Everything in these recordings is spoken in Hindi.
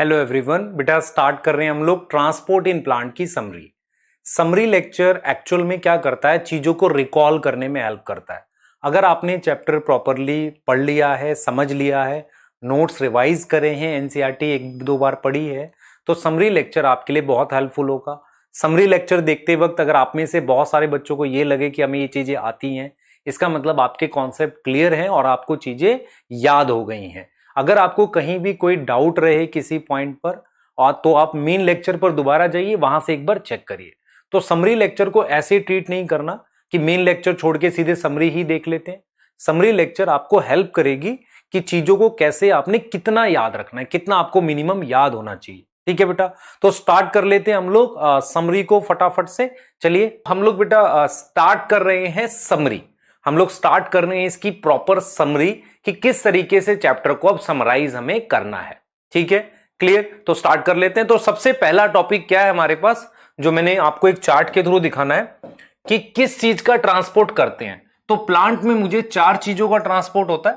Hello everyone. बेटा स्टार्ट कर रहे हैं हम लोग ट्रांसपोर्ट इन प्लांट की समरी लेक्चर एक्चुअल में क्या करता है, चीजों को रिकॉल करने में हेल्प करता है। अगर आपने चैप्टर प्रॉपरली पढ़ लिया है, समझ लिया है, नोट्स रिवाइज करे हैं, एनसीईआरटी एक दो बार पढ़ी है, तो समरी लेक्चर आपके लिए बहुत हेल्पफुल होगा। समरी लेक्चर देखते वक्त अगर आप में से बहुत सारे बच्चों को ये लगे कि हमें ये चीजें आती हैं, इसका मतलब आपके कॉन्सेप्ट क्लियर हैं और आपको चीजें याद हो गई हैं। अगर आपको कहीं भी कोई डाउट रहे किसी पॉइंट पर और तो आप मेन लेक्चर पर दोबारा जाइए, वहां से एक बार चेक करिए। तो समरी लेक्चर को ऐसे ट्रीट नहीं करना कि मेन लेक्चर छोड़ के सीधे समरी ही देख लेते हैं। समरी लेक्चर आपको हेल्प करेगी कि चीजों को कैसे आपने कितना याद रखना है, कितना आपको मिनिमम याद होना चाहिए। ठीक है बेटा, तो स्टार्ट कर लेते हैं हम लोग समरी को फटाफट से। चलिए हम लोग बेटा स्टार्ट कर रहे हैं समरी। हम लोग स्टार्ट कर रहे हैं इसकी प्रॉपर समरी कि किस तरीके से चैप्टर को अब समराइज हमें करना है। ठीक है, क्लियर? तो स्टार्ट कर लेते हैं। तो सबसे पहला टॉपिक क्या है हमारे पास, जो मैंने आपको एक चार्ट के थ्रू दिखाना है कि किस चीज का ट्रांसपोर्ट करते हैं। तो प्लांट में मुझे 4 चीजों का ट्रांसपोर्ट होता है।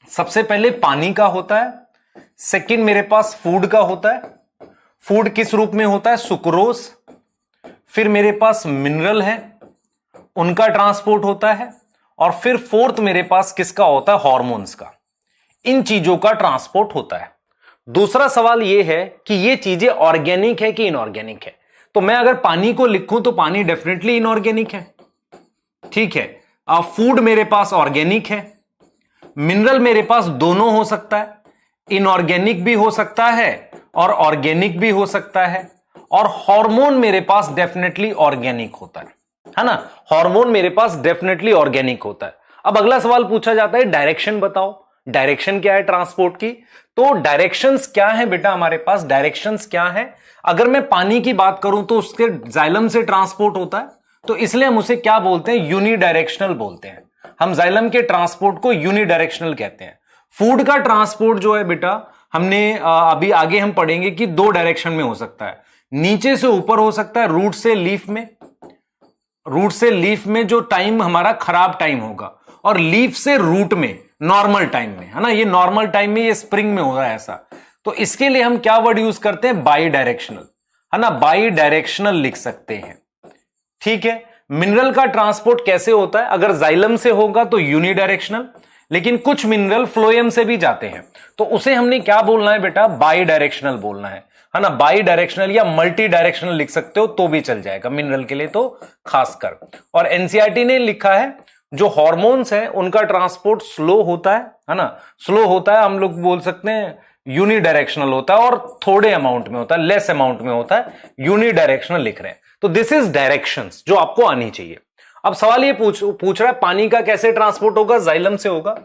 सबसे पहले पानी का होता है, सेकंड मेरे पास फूड का होता है। फूड किस रूप में होता है? सुक्रोज। फिर मेरे पास मिनरल है, उनका ट्रांसपोर्ट होता है। और फिर फोर्थ मेरे पास किसका होता है? हार्मोन्स का। इन चीजों का ट्रांसपोर्ट होता है। दूसरा सवाल यह है कि ये चीजें ऑर्गेनिक है कि इनऑर्गेनिक है। तो मैं अगर पानी को लिखूं तो पानी डेफिनेटली इनऑर्गेनिक है। ठीक है, अब फूड मेरे पास ऑर्गेनिक है, मिनरल मेरे पास दोनों हो सकता है, इनऑर्गेनिक भी हो सकता है और ऑर्गेनिक भी हो सकता है। और हार्मोन मेरे पास डेफिनेटली ऑर्गेनिक होता है ना? हार्मोन मेरे पास डेफिनेटली ऑर्गेनिक होता है। अब अगला सवाल पूछा जाता है डायरेक्शन बताओ। डायरेक्शन क्या है ट्रांसपोर्ट की? तो डायरेक्शंस क्या है बेटा हमारे पास? डायरेक्शंस क्या है? अगर मैं पानी की बात करूं तो उसके जाइलम से ट्रांसपोर्ट होता है, तो इसलिए हम उसे क्या बोलते हैं? यूनिडायरेक्शनल बोलते हैं। हम जाइलम के ट्रांसपोर्ट को यूनिडायरेक्शनल कहते हैं। फूड का ट्रांसपोर्ट जो है बेटा, हमने अभी आगे हम पढ़ेंगे कि 2 डायरेक्शन में हो सकता है। नीचे से ऊपर हो सकता है, रूट से लीफ में। रूट से लीफ में जो टाइम हमारा खराब टाइम होगा, और लीफ से रूट में नॉर्मल टाइम में, है ना? ये नॉर्मल टाइम में, ये स्प्रिंग में हो रहा है ऐसा। तो इसके लिए हम क्या वर्ड यूज करते हैं? बाई डायरेक्शनल, है ना? बाई डायरेक्शनल लिख सकते हैं। ठीक है, मिनरल का ट्रांसपोर्ट कैसे होता है? अगर जाइलम से होगा तो यूनिडायरेक्शनल, लेकिन कुछ मिनरल फ्लोएम से भी जाते हैं, तो उसे हमने क्या बोलना है बेटा? बाई डायरेक्शनल बोलना है ना? बाई डायरेक्शनल या मल्टी डायरेक्शनल लिख सकते हो तो भी चल जाएगा, मिनरल के लिए तो खासकर। और एनसीईआरटी ने लिखा है जो हार्मोन्स हैं उनका ट्रांसपोर्ट स्लो होता है ना? स्लो होता है, हम लोग बोल सकते हैं यूनिडायरेक्शनल होता है, और थोड़े अमाउंट में होता है, लेस अमाउंट में होता है। यूनिडायरेक्शनल लिख रहे हैं, तो दिस इज डायरेक्शंस जो आपको आनी चाहिए। अब सवाल ये पूछ रहा है पानी का कैसे ट्रांसपोर्ट होगा? जाइलम से होगा।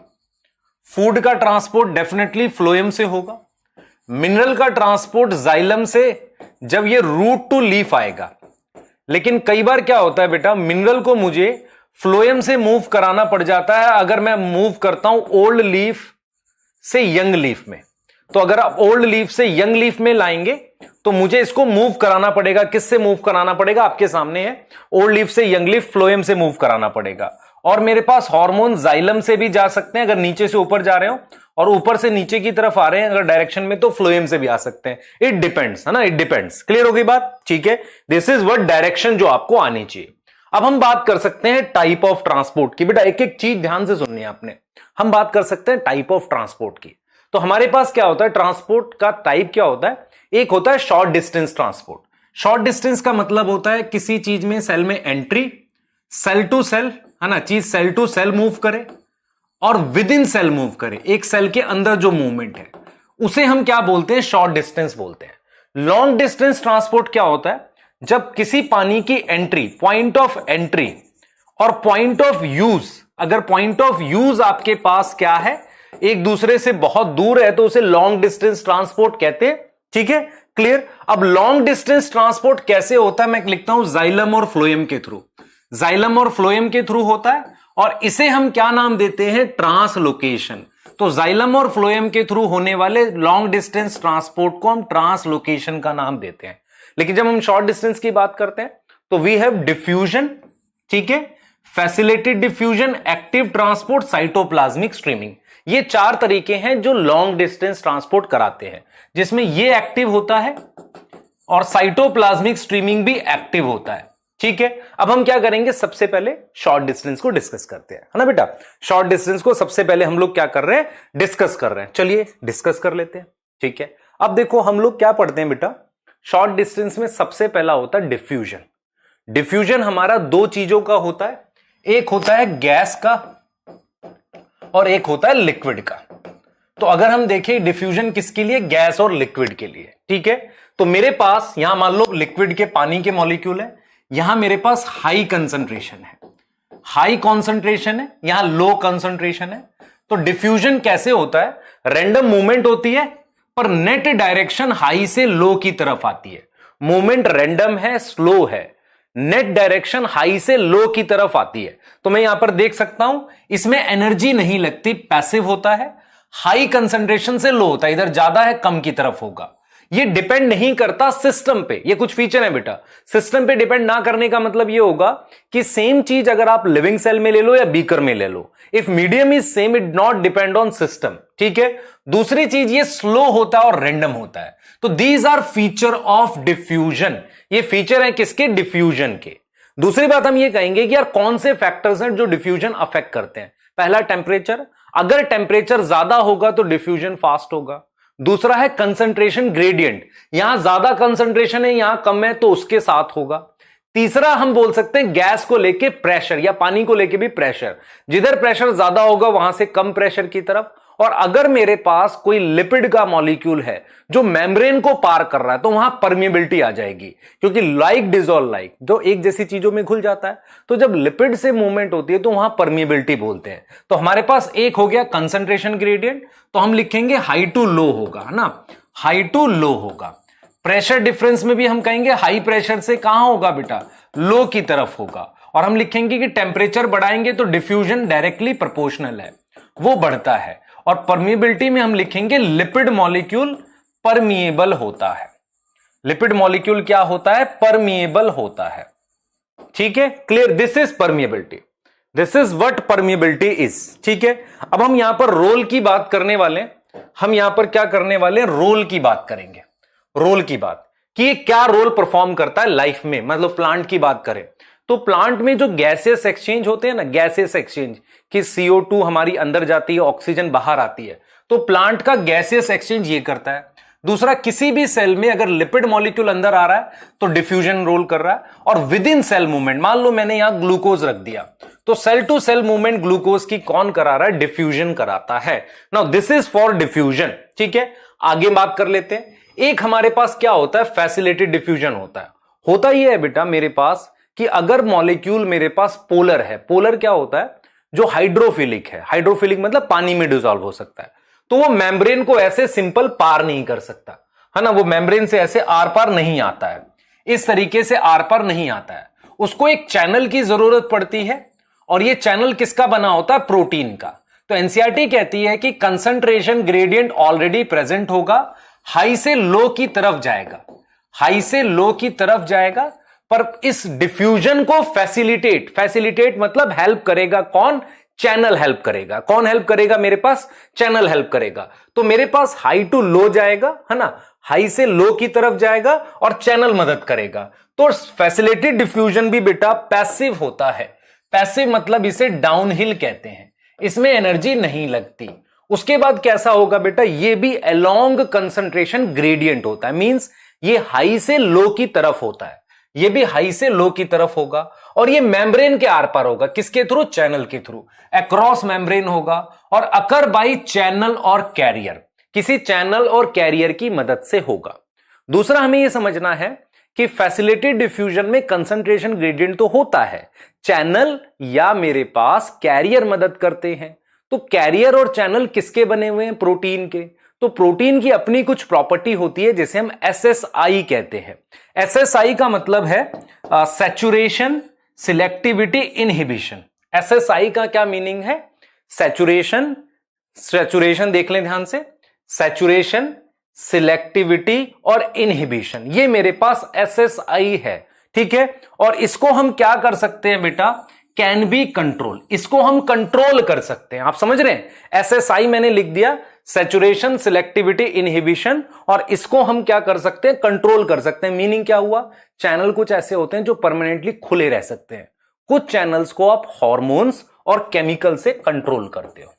फूड का ट्रांसपोर्ट डेफिनेटली फ्लोएम से होगा। मिनरल का ट्रांसपोर्ट जाइलम से जब ये रूट टू लीफ आएगा। लेकिन कई बार क्या होता है बेटा, मिनरल को मुझे फ्लोएम से मूव कराना पड़ जाता है अगर मैं मूव करता हूं ओल्ड लीफ से यंग लीफ में। तो अगर आप ओल्ड लीफ से यंग लीफ में लाएंगे तो मुझे इसको मूव कराना पड़ेगा। किससे मूव कराना पड़ेगा? आपके सामने है, ओल्ड लीफ से यंग लीफ फ्लोएम से मूव कराना पड़ेगा। और मेरे पास हार्मोन जाइलम से भी जा सकते हैं, अगर नीचे से ऊपर जा रहे हो, और ऊपर से नीचे की तरफ आ रहे हैं अगर डायरेक्शन में, तो फ्लोएम से भी आ सकते हैं। इट डिपेंड्स, है ना? It depends. क्लियर हो गई बात? ठीक है, दिस इज व्हाट डायरेक्शन जो आपको आनी चाहिए। अब हम बात कर सकते हैं टाइप ऑफ ट्रांसपोर्ट की। बेटा एक एक चीज ध्यान से सुननी है आपने। हम बात कर सकते हैं टाइप ऑफ ट्रांसपोर्ट की। तो हमारे पास क्या होता है? ट्रांसपोर्ट का टाइप क्या होता है? एक होता है short distance transport. Short distance का मतलब होता है किसी चीज में, सेल में एंट्री, सेल टू सेल, है ना? चीज सेल टू सेल मूव करे और विद इन सेल मूव करे। एक सेल के अंदर जो मूवमेंट है उसे हम क्या बोलते हैं? शॉर्ट डिस्टेंस बोलते हैं। लॉन्ग डिस्टेंस ट्रांसपोर्ट क्या होता है? जब किसी पानी की एंट्री, पॉइंट ऑफ एंट्री और पॉइंट ऑफ यूज, अगर पॉइंट ऑफ यूज आपके पास क्या है, एक दूसरे से बहुत दूर है, तो उसे लॉन्ग डिस्टेंस ट्रांसपोर्ट कहते हैं। ठीक है, क्लियर? अब लॉन्ग डिस्टेंस ट्रांसपोर्ट कैसे होता है? मैं लिखता हूं जाइलम और फ्लोएम के थ्रू। जाइलम और फ्लोएम के थ्रू होता है, और इसे हम क्या नाम देते हैं? ट्रांसलोकेशन। तो जाइलम और फ्लोएम के थ्रू होने वाले लॉन्ग डिस्टेंस ट्रांसपोर्ट को हम ट्रांसलोकेशन का नाम देते हैं। लेकिन जब हम शॉर्ट डिस्टेंस की बात करते हैं तो वी हैव डिफ्यूजन, ठीक है, facilitated diffusion, active transport, cytoplasmic streaming. ये 4 तरीके हैं जो लॉन्ग डिस्टेंस ट्रांसपोर्ट कराते हैं, जिसमें ये एक्टिव होता है और साइटोप्लाज्मिक स्ट्रीमिंग भी एक्टिव होता है। ठीक है, अब हम क्या करेंगे, सबसे पहले शॉर्ट डिस्टेंस को डिस्कस करते हैं, है ना बेटा। शॉर्ट डिस्टेंस को सबसे पहले हम लोग क्या कर रहे हैं, डिस्कस कर रहे हैं। चलिए डिस्कस कर लेते हैं। ठीक है, अब देखो हम लोग क्या पढ़ते हैं बेटा, शॉर्ट डिस्टेंस में सबसे पहला होता है डिफ्यूजन। डिफ्यूजन हमारा 2 चीजों का होता है, एक होता है गैस का और एक होता है लिक्विड का। तो अगर हम देखें डिफ्यूजन किसके लिए, गैस और लिक्विड के लिए। ठीक है, तो मेरे पास यहां मान लो लिक्विड के पानी के मॉलिक्यूल है, यहां मेरे पास हाई कंसंट्रेशन है, हाई कंसंट्रेशन है, यहां लो कंसंट्रेशन है। तो डिफ्यूजन कैसे होता है, रैंडम मूवमेंट होती है पर नेट डायरेक्शन हाई से लो की तरफ आती है। मूवमेंट रैंडम है, स्लो है, नेट डायरेक्शन हाई से लो की तरफ आती है। तो मैं यहां पर देख सकता हूं इसमें एनर्जी नहीं लगती, पैसिव होता है, हाई कंसंट्रेशन से लो होता है, इधर ज्यादा है कम की तरफ होगा। ये डिपेंड नहीं करता सिस्टम पे, ये कुछ फीचर है बेटा। सिस्टम पे डिपेंड ना करने का मतलब ये होगा कि सेम चीज अगर आप लिविंग सेल में ले लो या बीकर में ले लो, if medium is same it not depend on system. ठीक है, दूसरी चीज ये स्लो होता है और रैंडम होता है। तो these are feature of diffusion, ये फीचर है किसके, डिफ्यूजन के। दूसरी बात हम ये कहेंगे कि यार कौन से फैक्टर्स हैं जो डिफ्यूजन अफेक्ट करते हैं। पहला टेम्परेचर, अगर टेम्परेचर ज्यादा होगा तो डिफ्यूजन फास्ट होगा। दूसरा है कंसंट्रेशन ग्रेडियंट, यहां ज्यादा कंसंट्रेशन है यहां कम है तो उसके साथ होगा। तीसरा हम बोल सकते हैं गैस को लेके प्रेशर या पानी को लेके भी प्रेशर, जिधर प्रेशर ज्यादा होगा वहां से कम प्रेशर की तरफ। और अगर मेरे पास कोई लिपिड का मॉलिक्यूल है जो मेम्ब्रेन को पार कर रहा है तो वहां परमिएबिलिटी आ जाएगी, क्योंकि लाइक डिसॉल्व लाइक जो एक जैसी चीजों में घुल जाता है। तो जब लिपिड से मूवमेंट होती है तो वहां परमिएबिलिटी बोलते हैं। तो हमारे पास एक हो गया कंसंट्रेशन ग्रेडियंट, तो हम लिखेंगे हाई टू लो होगा, है ना, हाई टू लो होगा। प्रेशर डिफरेंस में भी हम कहेंगे हाई प्रेशर से कहां होगा बेटा, लो की तरफ होगा। और हम लिखेंगे कि टेम्परेचर बढ़ाएंगे तो डिफ्यूजन डायरेक्टली प्रोपोर्शनल है, वो बढ़ता है। और परमिएबिलिटी में हम लिखेंगे लिपिड मॉलिक्यूल परमिएबल होता है। लिपिड मॉलिक्यूल क्या होता है, परमिएबल होता है। ठीक है, clear, this is permeability, this is what permeability is. ठीक है, अब हम यहां पर रोल की बात करने वाले हैं, हम यहां पर क्या करने वाले हैं, रोल की बात करेंगे। रोल की बात कि ये क्या रोल परफॉर्म करता है लाइफ में, मतलब प्लांट की बात करें तो प्लांट में जो गैसेस एक्सचेंज होते हैं ना, गैसेस एक्सचेंज कि CO2 हमारी अंदर जाती है, ऑक्सीजन बाहर आती है, तो प्लांट का गैसेस एक्सचेंज ये करता है। दूसरा, किसी भी सेल में अगर लिपिड मॉलिक्यूल अंदर आ रहा है तो डिफ्यूजन रोल कर रहा है। और विद इन सेल मूवमेंट, मान लो मैंने यहां ग्लूकोज रख दिया तो cell to cell movement glucose की कौन करा रहा है, डिफ्यूजन कराता है। Now this is for diffusion. ठीक है, आगे बात कर लेते हैं। एक हमारे पास क्या होता है, फैसिलिटेड डिफ्यूजन होता है। होता यह है बेटा मेरे पास कि अगर मॉलिक्यूल मेरे पास पोलर है, पोलर क्या होता है, जो हाइड्रोफिलिक है, हाइड्रोफिलिक मतलब पानी में डिसॉल्व हो सकता है, तो वो मेम्ब्रेन को ऐसे सिंपल पार नहीं कर सकता, है ना, वो मेम्ब्रेन से ऐसे आर पार नहीं आता है, इस तरीके से आर पार नहीं आता है, उसको एक चैनल की जरूरत पड़ती है। और ये चैनल किसका बना होता है, प्रोटीन का। तो एनसीईआरटी कहती है कि कंसंट्रेशन ग्रेडियंट ऑलरेडी प्रेजेंट होगा, हाई से लो की तरफ जाएगा, हाई से लो की तरफ जाएगा, पर इस डिफ्यूजन को फैसिलिटेट मतलब हेल्प करेगा कौन, चैनल हेल्प करेगा। कौन हेल्प करेगा, मेरे पास चैनल हेल्प करेगा। तो मेरे पास हाई टू लो जाएगा, है ना, हाई से लो की तरफ जाएगा और चैनल मदद करेगा। तो फैसिलिटेड डिफ्यूजन भी बेटा पैसिव होता है। पैसिव मतलब इसे डाउनहिल कहते हैं, इसमें एनर्जी नहीं लगती। उसके बाद कैसा होगा बेटा, ये भी अलोंग कंसंट्रेशन ग्रेडियंट होता है, मींस ये हाई से लो की तरफ होता है, ये भी हाई से लो की तरफ होगा। और ये मेम्ब्रेन के आर पार होगा, किसके थ्रू, चैनल के थ्रू, अक्रॉस मेम्ब्रेन होगा। और अकर बाई चैनल और कैरियर, किसी चैनल और कैरियर की मदद से होगा। दूसरा हमें यह समझना है कि फैसिलिटेड डिफ्यूजन में कंसंट्रेशन ग्रेडियंट तो होता है, चैनल या मेरे पास कैरियर मदद करते हैं। तो कैरियर और चैनल किसके बने हुए हैं, प्रोटीन के। तो प्रोटीन की अपनी कुछ प्रॉपर्टी होती है जिसे हम SSI कहते हैं। SSI का मतलब है सैचुरेशन, सिलेक्टिविटी, इनहिबिशन। SSI का क्या मीनिंग है, सैचुरेशन, सैचुरेशन देख लें ध्यान से, सैचुरेशन, सिलेक्टिविटी और इनहिबिशन, ये मेरे पास SSI है। ठीक है, और इसको हम क्या कर सकते हैं बेटा, कैन बी कंट्रोल, इसको हम कंट्रोल कर सकते हैं। आप समझ रहे हैं, एसएसआई मैंने लिख दिया, सैचुरेशन सिलेक्टिविटी इनहिबिशन, और इसको हम क्या कर सकते हैं, कंट्रोल कर सकते हैं। मीनिंग क्या हुआ, चैनल कुछ ऐसे होते हैं जो परमानेंटली खुले रह सकते हैं, कुछ चैनल्स को आप हार्मोन्स और केमिकल से कंट्रोल करते हो,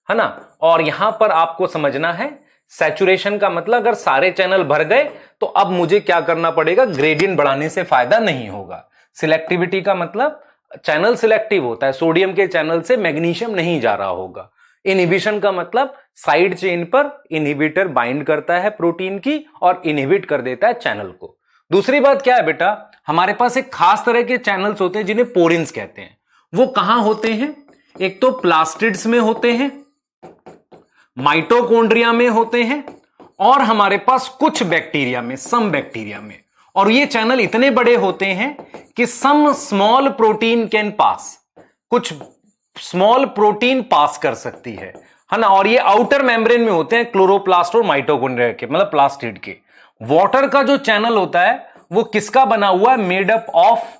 है ना। और यहां पर आपको समझना है, सैचुरेशन का मतलब अगर सारे चैनल भर गए तो अब मुझे क्या करना पड़ेगा, ग्रेडियंट बढ़ाने से फायदा नहीं होगा। सिलेक्टिविटी का मतलब चैनल सिलेक्टिव होता है, सोडियम के चैनल से मैग्नीशियम नहीं जा रहा होगा। इनहिबिशन का मतलब साइड चेन पर इनहिबिटर बाइंड करता है प्रोटीन की और इनहिबिट कर देता है चैनल को। दूसरी बात क्या है बेटा, हमारे पास एक खास तरह के चैनल्स होते हैं जिन्हें पोरिन्स कहते हैं। वो कहां होते हैं, एक तो प्लास्टिड्स में होते हैं, माइटोकॉन्ड्रिया में होते हैं, और हमारे पास कुछ बैक्टीरिया में, सम बैक्टीरिया में। और ये चैनल इतने बड़े होते हैं कि some small protein can pass, कुछ स्मॉल प्रोटीन पास कर सकती है ना। और ये आउटर मेम्ब्रेन में होते हैं, क्लोरोप्लास्ट और माइटोकॉन्ड्रिया के, मतलब प्लास्टिड के। वाटर का जो चैनल होता है वो किसका बना हुआ है, made up of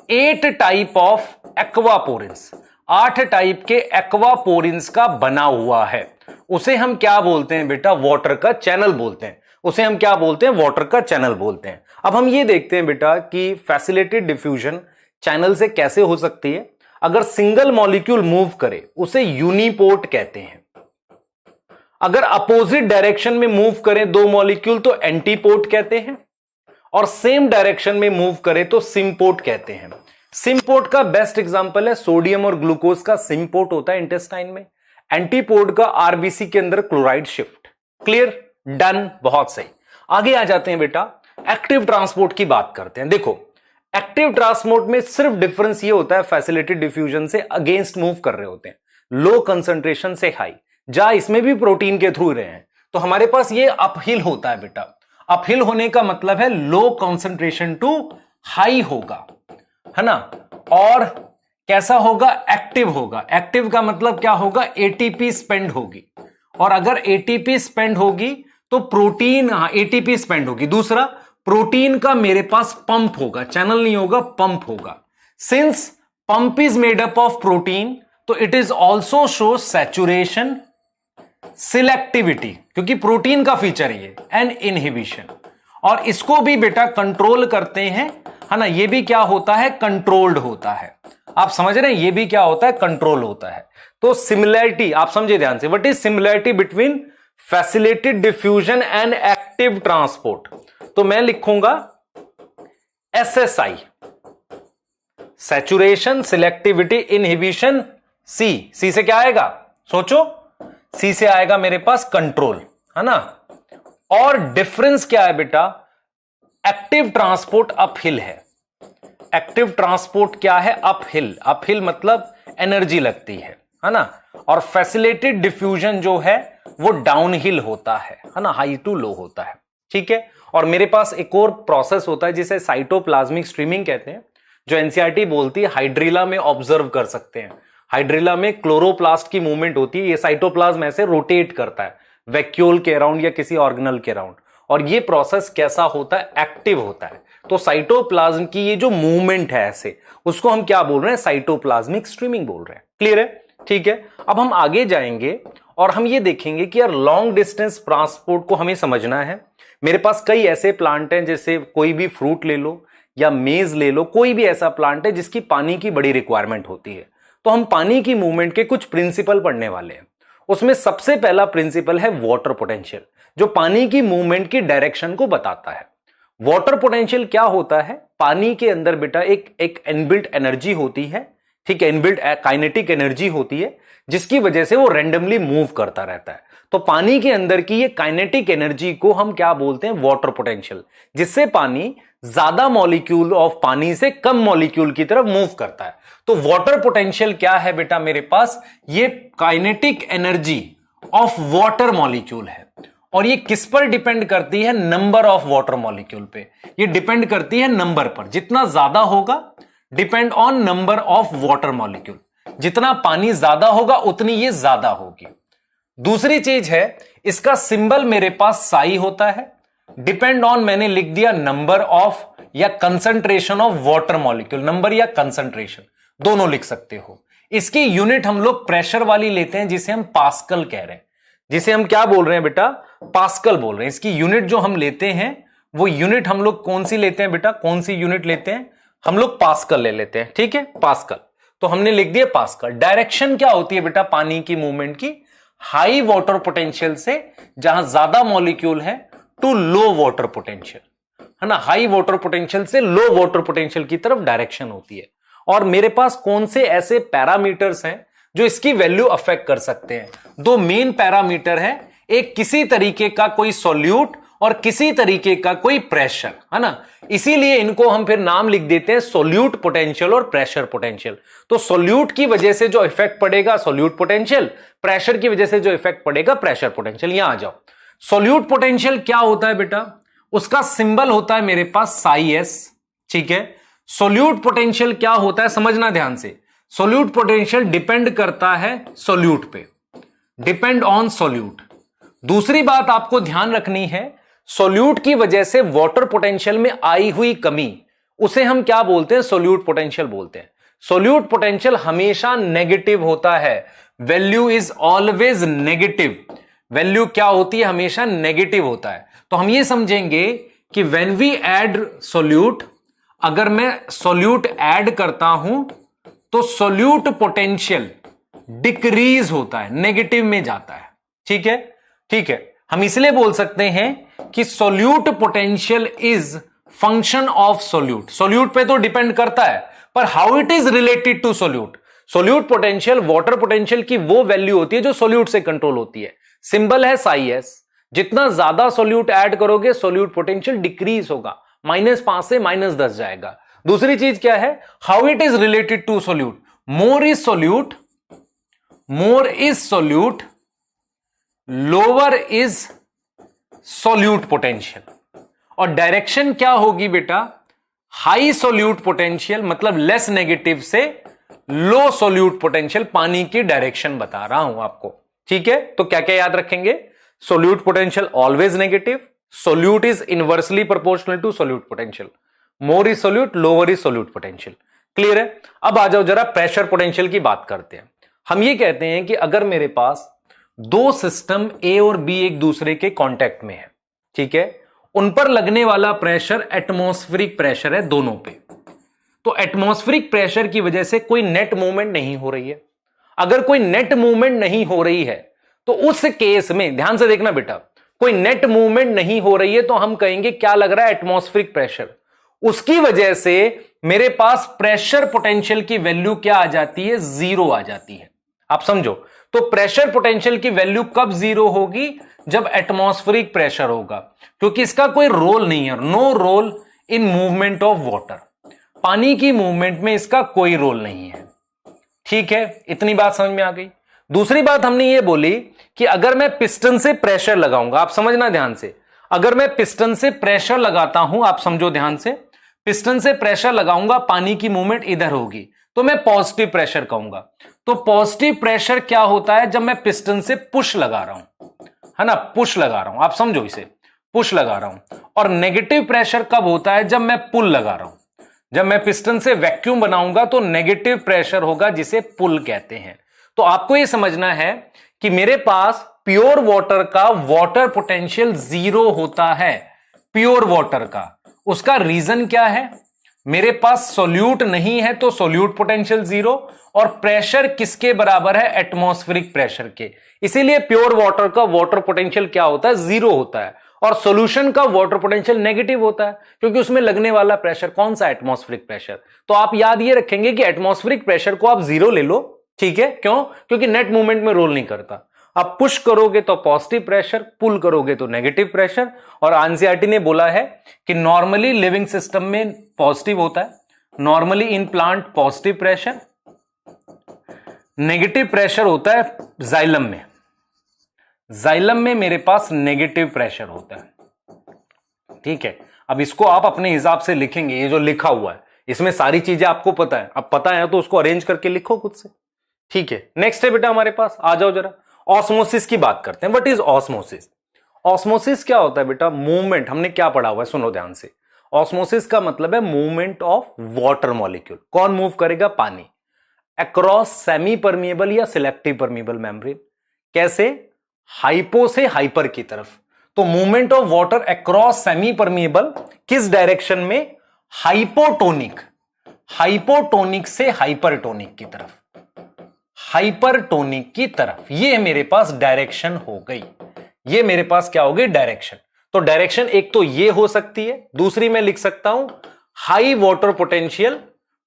8 type of aquaporins, 8 type के एक्वापोरिन्स का बना हुआ है। उसे हम क्या बोलते हैं बेटा, वाटर का चैनल बोलते हैं। उसे हम क्या बोलते हैं, वाटर का चैनल बोलते हैं। अब हम ये देखते हैं बेटा कि फैसिलिटेटेड डिफ्यूजन चैनल से कैसे हो सकती है। अगर सिंगल मॉलिक्यूल मूव करे उसे यूनिपोर्ट कहते हैं। अगर अपोजिट डायरेक्शन में मूव करें दो मॉलिक्यूल तो एंटीपोर्ट कहते हैं, और सेम डायरेक्शन में मूव करें तो सिम्पोर्ट कहते हैं। सिम्पोर्ट का बेस्ट एग्जांपल है सोडियम और ग्लूकोज का सिम्पोर्ट होता है इंटेस्टाइन में, एंटीपोर्ट का आरबीसी के अंदर क्लोराइड शिफ्ट। क्लियर, डन, बहुत सही। आगे आ जाते हैं बेटा, एक्टिव ट्रांसपोर्ट की बात करते हैं। देखो, एक्टिव ट्रांसपोर्ट में सिर्फ डिफरेंस ये होता है फैसिलिटेटेड डिफ्यूजन से अगेंस्ट मूव कर रहे होते हैं, लो कंसंट्रेशन से हाई। जहां इसमें भी प्रोटीन के थ्रू रहे हैं तो हमारे पास ये अपहिल होता है बेटा। अपहिल होने का मतलब है लो कंसंट्रेशन टू हाई होगा, है ना। और कैसा होगा, एक्टिव होगा। एक्टिव का मतलब क्या होगा, एटीपी स्पेंड होगी, और अगर एटीपी स्पेंड होगी तो प्रोटीन, एटीपी स्पेंड होगी। दूसरा, प्रोटीन का मेरे पास पंप होगा, चैनल नहीं होगा, पंप होगा। Since pump is made up of protein तो it is also show saturation selectivity, क्योंकि प्रोटीन का फीचर ये, एंड इनहिबिशन। और इसको भी बेटा कंट्रोल करते हैं, है ना। ये भी क्या होता है, कंट्रोल्ड होता है। आप समझ रहे हैं, ये भी क्या होता है, कंट्रोल होता है। तो सिमिलैरिटी आप समझे ध्यान से, what is similarity between facilitated diffusion and active transport. तो मैं लिखूंगा एसएसआई, सैचुरेशन सिलेक्टिविटी इनहिबिशन। सी से क्या आएगा, सोचो, सी से आएगा मेरे पास कंट्रोल, है ना। और डिफरेंस क्या है बेटा, एक्टिव ट्रांसपोर्ट अपहिल है। एक्टिव ट्रांसपोर्ट क्या है, अपहिल। अपहिल मतलब एनर्जी लगती है ना। और फैसिलिटेटेड डिफ्यूजन जो है वो डाउनहिल होता है ना, हाई टू लो होता है। ठीक है। और मेरे पास एक और प्रोसेस होता है जिसे साइटोप्लाज्मिक स्ट्रीमिंग कहते हैं, जो एनसीईआरटी बोलती है हाइड्रिला में ऑब्जर्व कर सकते हैं। हाइड्रिला में क्लोरोप्लास्ट की मूवमेंट होती है, ये साइटोप्लाज्म ऐसे रोटेट करता है वैक्यूल के अराउंड या किसी ऑर्गेनल के अराउंड, और ये प्रोसेस कैसा होता है, एक्टिव होता है। तो साइटोप्लाज्म की ये जो मूवमेंट है ऐसे, उसको हम क्या बोल रहे हैं, साइटोप्लाज्मिक स्ट्रीमिंग बोल रहे हैं। क्लियर है, ठीक है। अब हम आगे जाएंगे और हम ये देखेंगे कि यार लॉन्ग डिस्टेंस ट्रांसपोर्ट को हमें समझना है। मेरे पास कई ऐसे प्लांट हैं, जैसे कोई भी फ्रूट ले लो या मेज ले लो, कोई भी ऐसा प्लांट है जिसकी पानी की बड़ी रिक्वायरमेंट होती है। तो हम पानी की मूवमेंट के कुछ प्रिंसिपल पढ़ने वाले हैं। उसमें सबसे पहला प्रिंसिपल है वाटर पोटेंशियल, जो पानी की मूवमेंट की डायरेक्शन को बताता है। वाटर पोटेंशियल क्या होता है, पानी के अंदर बेटा एक इनबिल्ट एनर्जी होती है, ठीक है, इनबिल्ट काइनेटिक एनर्जी होती है, जिसकी वजह से वो रैंडमली मूव करता रहता है। तो पानी के अंदर की ये काइनेटिक एनर्जी को हम क्या बोलते हैं, वाटर पोटेंशियल, जिससे पानी ज्यादा मॉलिक्यूल ऑफ पानी से कम मॉलिक्यूल की तरफ मूव करता है। तो वाटर पोटेंशियल क्या है बेटा, मेरे पास ये kinetic energy of water molecule है। और ये किस पर डिपेंड करती है, नंबर ऑफ वाटर मॉलिक्यूल पे। ये डिपेंड करती है नंबर पर, जितना ज्यादा होगा depend on number of water molecule, जितना पानी ज्यादा होगा उतनी ये ज्यादा होगी। दूसरी चीज है, इसका सिंबल मेरे पास साई होता है, डिपेंड ऑन, मैंने लिख दिया नंबर ऑफ या concentration of water molecule, number या कंसंट्रेशन दोनों लिख सकते हो। इसकी यूनिट हम लोग प्रेशर वाली लेते हैं जिसे हम पास्कल कह रहे हैं, जिसे हम क्या बोल रहे हैं बेटा, पास्कल बोल रहे हैं। इसकी यूनिट जो हम लेते हैं वो यूनिट हम लोग कौन सी लेते हैं बेटा, कौन सी यूनिट लेते हैं हम लोग, पास्कल ले लेते हैं। ठीक है, पास्कल। तो हमने लिख दिया पास्कल। डायरेक्शन क्या होती है बेटा पानी की मूवमेंट की, हाई वाटर पोटेंशियल से जहां ज्यादा मॉलिक्यूल है टू लो वाटर पोटेंशियल, है ना, हाई वाटर पोटेंशियल से लो वाटर पोटेंशियल की तरफ डायरेक्शन होती है। और मेरे पास कौन से ऐसे पैरामीटर्स हैं जो इसकी वैल्यू अफेक्ट कर सकते हैं? दो मेन पैरामीटर है, एक किसी तरीके का कोई सॉल्यूट और किसी तरीके का कोई प्रेशर, है ना। इसीलिए इनको हम फिर नाम लिख देते हैं सॉल्यूट पोटेंशियल और प्रेशर पोटेंशियल। तो सॉल्यूट की वजह से जो इफेक्ट पड़ेगा सॉल्यूट पोटेंशियल, प्रेशर की वजह से जो इफेक्ट पड़ेगा प्रेशर पोटेंशियल। यहां आ जाओ, सॉल्यूट पोटेंशियल क्या होता है बेटा, उसका सिंबल होता है मेरे पास साई एस। ठीक है, सॉल्यूट पोटेंशियल क्या होता है समझना ध्यान से। सॉल्यूट पोटेंशियल डिपेंड करता है सॉल्यूट पे, डिपेंड ऑन सॉल्यूट। दूसरी बात आपको ध्यान रखनी है, सॉल्यूट की वजह से वाटर पोटेंशियल में आई हुई कमी, उसे हम क्या बोलते हैं, सॉल्यूट पोटेंशियल बोलते हैं। सॉल्यूट पोटेंशियल हमेशा नेगेटिव होता है, value is always negative. Value क्या होती है, हमेशा नेगेटिव होता है। तो हम ये समझेंगे कि व्हेन वी ऐड सॉल्यूट, अगर मैं सॉल्यूट ऐड करता हूं तो सॉल्यूट पोटेंशियल डिक्रीज होता है, नेगेटिव में जाता है। ठीक है, ठीक है, हम इसलिए बोल सकते हैं कि solute potential is function of solute. Solute पे तो डिपेंड करता है, पर how it is related to solute. Solute potential water potential की वो वैल्यू होती है जो सॉल्यूट से कंट्रोल होती है। सिंबल है साई एस। जितना ज्यादा सॉल्यूट ऐड करोगे सॉल्यूट पोटेंशियल डिक्रीज होगा, -5 से -10 जाएगा। दूसरी चीज क्या है, how it is related to solute, more is solute, more is solute, lower is solute potential. और डायरेक्शन क्या होगी बेटा, हाई सॉल्यूट पोटेंशियल मतलब लेस नेगेटिव से लो सॉल्यूट पोटेंशियल, पानी की डायरेक्शन बता रहा हूं आपको। ठीक है, तो क्या क्या याद रखेंगे, solute potential always negative, solute is inversely proportional to solute potential, more is solute, lower is solute potential. Clear है। अब आ जाओ जरा प्रेशर पोटेंशियल की बात करते हैं। हम ये कहते हैं कि अगर मेरे पास दो सिस्टम ए और बी एक दूसरे के कांटेक्ट में है, ठीक है, उन पर लगने वाला प्रेशर एटमॉस्फेरिक प्रेशर है दोनों पे। तो एटमॉस्फेरिक प्रेशर की वजह से कोई नेट मूवमेंट नहीं हो रही है। अगर कोई नेट मूवमेंट नहीं हो रही है तो उस केस में ध्यान से देखना बेटा, कोई नेट मूवमेंट नहीं हो रही है तो हम कहेंगे क्या लग रहा है, एटमॉस्फेरिक प्रेशर। उसकी वजह से मेरे पास प्रेशर पोटेंशियल की वैल्यू क्या आ जाती है, 0 आ जाती है। आप समझो, तो प्रेशर पोटेंशियल की वैल्यू कब 0 होगी, जब एटमॉस्फेरिक प्रेशर होगा, क्योंकि इसका कोई रोल नहीं है, no role in movement of water. पानी की मूवमेंट में इसका कोई रोल नहीं है। ठीक है, इतनी बात समझ में आ गई। दूसरी बात हमने ये बोली कि अगर मैं पिस्टन से प्रेशर लगाऊंगा, आप समझना ध्यान से, अगर मैं पिस्टन से प्रेशर लगाता हूं, आप समझो ध्यान से, पिस्टन से प्रेशर लगाऊंगा, पानी की मूवमेंट इधर होगी तो मैं पॉजिटिव प्रेशर कहूंगा। तो पॉजिटिव प्रेशर क्या होता है, जब मैं पिस्टन से पुश लगा रहा हूं, है ना, पुश लगा रहा हूं, आप समझो इसे, पुश लगा रहा हूं। और नेगेटिव प्रेशर कब होता है, जब मैं पुल लगा रहा हूं। जब मैं पिस्टन से वैक्यूम बनाऊंगा तो नेगेटिव प्रेशर होगा, जिसे पुल कहते हैं। तो आपको यह समझना है कि मेरे पास प्योर वाटर का वाटर पोटेंशियल 0 होता है, प्योर वाटर का। उसका रीजन क्या है, मेरे पास सॉल्यूट नहीं है तो सॉल्यूट पोटेंशियल 0, और प्रेशर किसके बराबर है, एटमॉस्फेरिक प्रेशर के। इसीलिए प्योर वाटर का वाटर पोटेंशियल क्या होता है, 0 होता है, और सॉल्यूशन का वाटर पोटेंशियल नेगेटिव होता है, क्योंकि उसमें लगने वाला प्रेशर कौन सा, एटमॉस्फेरिक प्रेशर। तो आप याद ये रखेंगे कि एटमॉस्फेरिक प्रेशर को आप 0 ले लो, ठीक है, क्यों, क्योंकि नेट मूवमेंट में रोल नहीं करता। आप पुश करोगे तो पॉजिटिव प्रेशर, पुल करोगे तो नेगेटिव प्रेशर। और एनसीईआरटी ने बोला है कि नॉर्मली लिविंग सिस्टम में पॉजिटिव होता है, normally in plant positive pressure, negative pressure होता है जाइलम में, जाइलम में मेरे पास नेगेटिव प्रेशर होता है। ठीक है, अब इसको आप अपने हिसाब से लिखेंगे, ये जो लिखा हुआ है इसमें सारी चीजें आपको पता है, अब पता है तो उसको अरेंज करके लिखो खुद से। ठीक है, नेक्स्ट है बेटा हमारे पास, आ जाओ जरा ऑस्मोसिस की बात करते हैं। What is osmosis? ऑस्मोसिस क्या होता है बेटा, मूवमेंट। हमने क्या पढ़ा हुआ है, सुनो ध्यान से। ऑस्मोसिस का मतलब है मूवमेंट ऑफ वाटर मॉलिक्यूल। कौन मूव करेगा, पानी। अक्रॉस सेमी परमिएबल या सिलेक्टिव परमिएबल मेम्ब्रेन। कैसे? हाइपो से हाइपर की तरफ। तो movement of water across semi permeable किस डायरेक्शन में? हाइपोटोनिक। हाइपोटोनिक से हाइपरटोनिक की तरफ, हाइपरटोनिक की तरफ। ये मेरे पास डायरेक्शन हो गई। ये मेरे पास क्या हो गई? डायरेक्शन। तो डायरेक्शन एक तो ये हो सकती है, दूसरी मैं लिख सकता हूं high water potential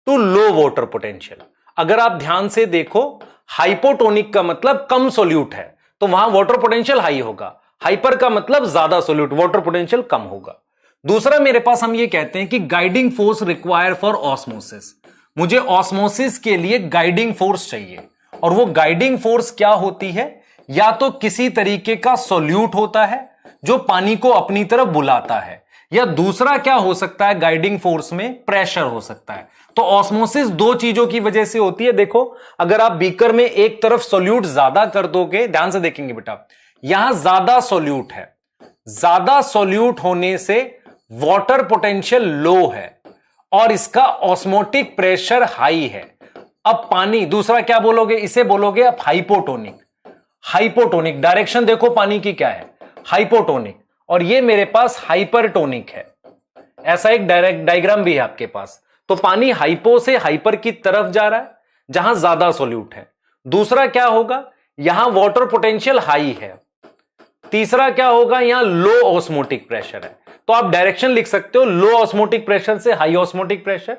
to low water potential. अगर आप ध्यान से देखो, हाइपोटोनिक का मतलब कम सोल्यूट है, तो वहां वाटर पोटेंशियल हाई होगा। हाइपर का मतलब ज्यादा सोल्यूट, वाटर पोटेंशियल कम होगा। दूसरा मेरे पास हम ये कहते हैं कि guiding force require for osmosis. मुझे ऑस्मोसिस के लिए गाइडिंग फोर्स चाहिए, और वो गाइडिंग फोर्स क्या होती है? या तो किसी तरीके का सोल्यूट होता है जो पानी को अपनी तरफ बुलाता है, या दूसरा क्या हो सकता है गाइडिंग फोर्स में? प्रेशर हो सकता है। तो ऑस्मोसिस दो चीजों की वजह से होती है। देखो, अगर आप बीकर में एक तरफ सोल्यूट ज्यादा कर दोगे, ध्यान से देखेंगे बेटा, यहां ज्यादा सोल्यूट है, ज्यादा सोल्यूट होने से वाटर पोटेंशियल लो है और इसका ऑस्मोटिक प्रेशर हाई है। अब पानी, दूसरा क्या बोलोगे? इसे बोलोगे आप हाइपोटोनिक। हाइपोटोनिक डायरेक्शन देखो पानी की क्या है? हाइपोटोनिक। और ये मेरे पास हाइपरटोनिक है। ऐसा एक डायरेक्ट डायग्राम भी है आपके पास। तो पानी हाइपो से हाइपर की तरफ जा रहा है जहां ज्यादा सोल्यूट है। दूसरा क्या होगा? यहां वाटर पोटेंशियल हाई है। तीसरा क्या होगा? यहां लो ऑस्मोटिक प्रेशर है। तो आप डायरेक्शन लिख सकते हो लो ऑस्मोटिक प्रेशर से high osmotic pressure,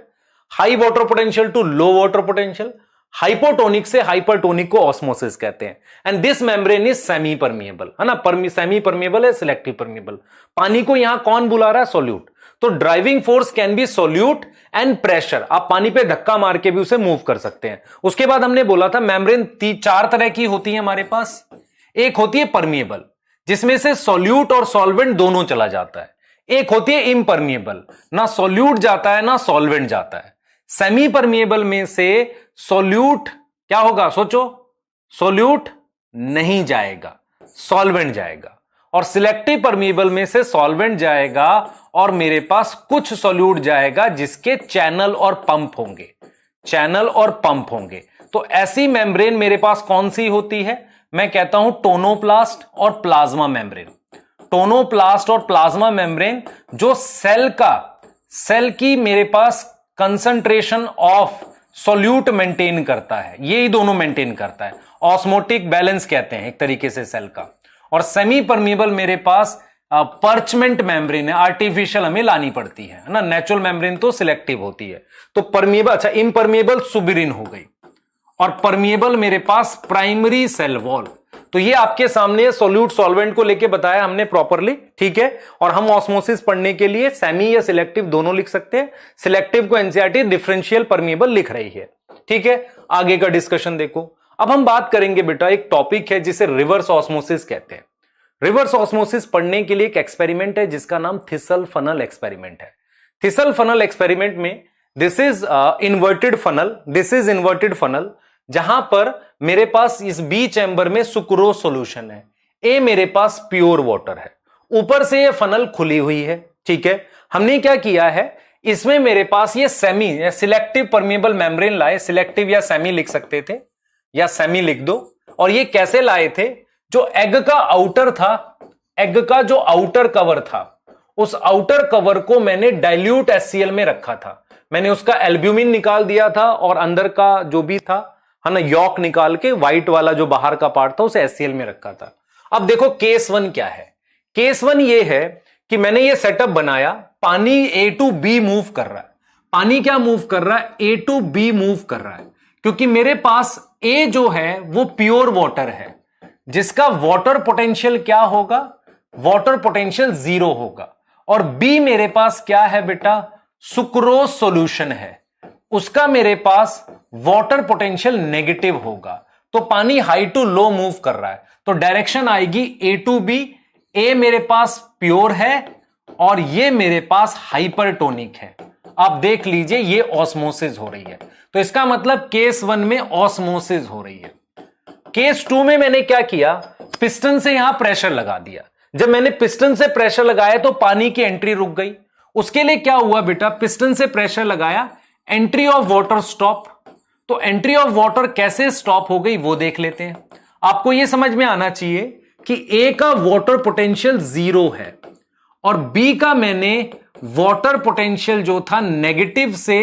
high water potential to low water potential, hypotonic से हाइपरटोनिक को ऑस्मोसिस कहते हैं। And this membrane is semi permeable, है ना? सेमी परमिएबल है, सिलेक्टिव परमिएबल। पानी को यहां कौन बुला रहा है? सोल्यूट। तो driving force can be solute and pressure. आप पानी पे धक्का मार के भी उसे मूव कर सकते हैं। उसके बाद हमने बोला था मेम्ब्रेन चार तरह की होती है हमारे पास। एक होती है परमिएबल, जिसमें से सोल्यूट और सॉल्वेंट दोनों चला जाता है। एक होती है इम्परमिएबल, ना सोल्यूट जाता है ना सॉल्वेंट जाता है। सेमी परमिएबल में से सोल्यूट क्या होगा? सोचो, सोल्यूट नहीं जाएगा, सॉल्वेंट जाएगा। और सिलेक्टिव परमिएबल में से सॉल्वेंट जाएगा और मेरे पास कुछ सोल्यूट जाएगा जिसके चैनल और पंप होंगे, चैनल और पंप होंगे। तो ऐसी मेम्ब्रेन मेरे पास कौन सी होती है? मैं कहता हूं टोनोप्लास्ट और प्लाज्मा मेम्ब्रेन। टोनोप्लास्ट और प्लाज्मा मेम्ब्रेन जो सेल की मेरे पास कंसंट्रेशन ऑफ सोल्यूट मेंटेन करता है, ये ही दोनों मेंटेन करता है। ऑस्मोटिक बैलेंस कहते हैं एक तरीके से सेल का। और सेमी परमिएबल मेरे पास पर्चमेंट मेम्ब्रेन है, आर्टिफिशियल हमें लानी पड़ती है ना। नेचुरल मेम्ब्रेन तो सिलेक्टिव होती है। तो परमिएबल, अच्छा इम्परमिएबल सुबिरिन हो गई, और परमिएबल मेरे पास प्राइमरी सेल वॉल। तो ये आपके सामने सोल्यूट सॉल्वेंट को लेके बताया हमने प्रॉपरली, ठीक है। और हम ऑस्मोसिस पढ़ने के लिए सेमी या सिलेक्टिव दोनों लिख सकते हैं। सिलेक्टिव को एनसीईआरटी डिफरेंशियल परमिएबल लिख रही है, ठीक है। आगे का डिस्कशन देखो। अब हम बात करेंगे बेटा, एक टॉपिक है जिसे रिवर्स ऑस्मोसिस कहते हैं। रिवर्स ऑस्मोसिस पढ़ने के लिए एक एक्सपेरिमेंट है जिसका नाम थिसल फनल एक्सपेरिमेंट है। थिसल फनल एक्सपेरिमेंट में this is inverted funnel, this is inverted funnel, जहां पर मेरे पास इस बी चैम्बर में सुक्रोज सॉल्यूशन है, ए मेरे पास प्योर वाटर है, ऊपर से ये फनल खुली हुई है, ठीक है। हमने क्या किया है, इसमें मेरे पास ये सेमी या सिलेक्टिव परमिएबल मेम्ब्रेन लाए। सिलेक्टिव या सेमी लिख सकते थे, या सेमी लिख दो। और ये कैसे लाए थे? जो एग का आउटर था, एग का जो आउटर कवर था, उस आउटर कवर को मैंने डाइल्यूट HCl में रखा था। मैंने उसका एल्ब्यूमिन निकाल दिया था और अंदर का जो भी था, है ना, यॉक निकाल के व्हाइट वाला जो बाहर का पार्ट था उसे HCl में रखा था। अब देखो केस 1 क्या है। केस 1 ये है कि मैंने ये सेटअप बनाया, पानी A to B मूव कर रहा है। पानी क्या मूव कर रहा है? A to B मूव कर रहा है, क्योंकि मेरे पास A जो है वो प्योर वाटर है, जिसका वाटर पोटेंशियल क्या होगा? वाटर पोटेंशियल 0 होगा। और B मेरे पास क्या है बेटा? सुक्रोज सॉल्यूशन है, उसका मेरे पास वाटर पोटेंशियल नेगेटिव होगा। तो पानी हाई टू लो मूव कर रहा है, तो डायरेक्शन आएगी A to B। A मेरे पास प्योर है और ये मेरे पास हाइपरटोनिक है। आप देख लीजिए ये ऑस्मोसिस हो रही है। तो इसका मतलब केस 1 में ऑस्मोसिस हो रही है। केस 2 में मैंने क्या किया? पिस्टन से यहां प्रेशर लगा दिया। जब मैंने पिस्टन से प्रेशर लगाया तो पानी की एंट्री रुक गई। उसके लिए क्या हुआ बेटा? पिस्टन से प्रेशर लगाया, एंट्री ऑफ वाटर स्टॉप, तो एंट्री ऑफ वाटर कैसे स्टॉप हो गई वो देख लेते हैं। आपको यह समझ में आना चाहिए कि ए का वाटर पोटेंशियल 0 है और बी का मैंने वाटर पोटेंशियल जो था नेगेटिव से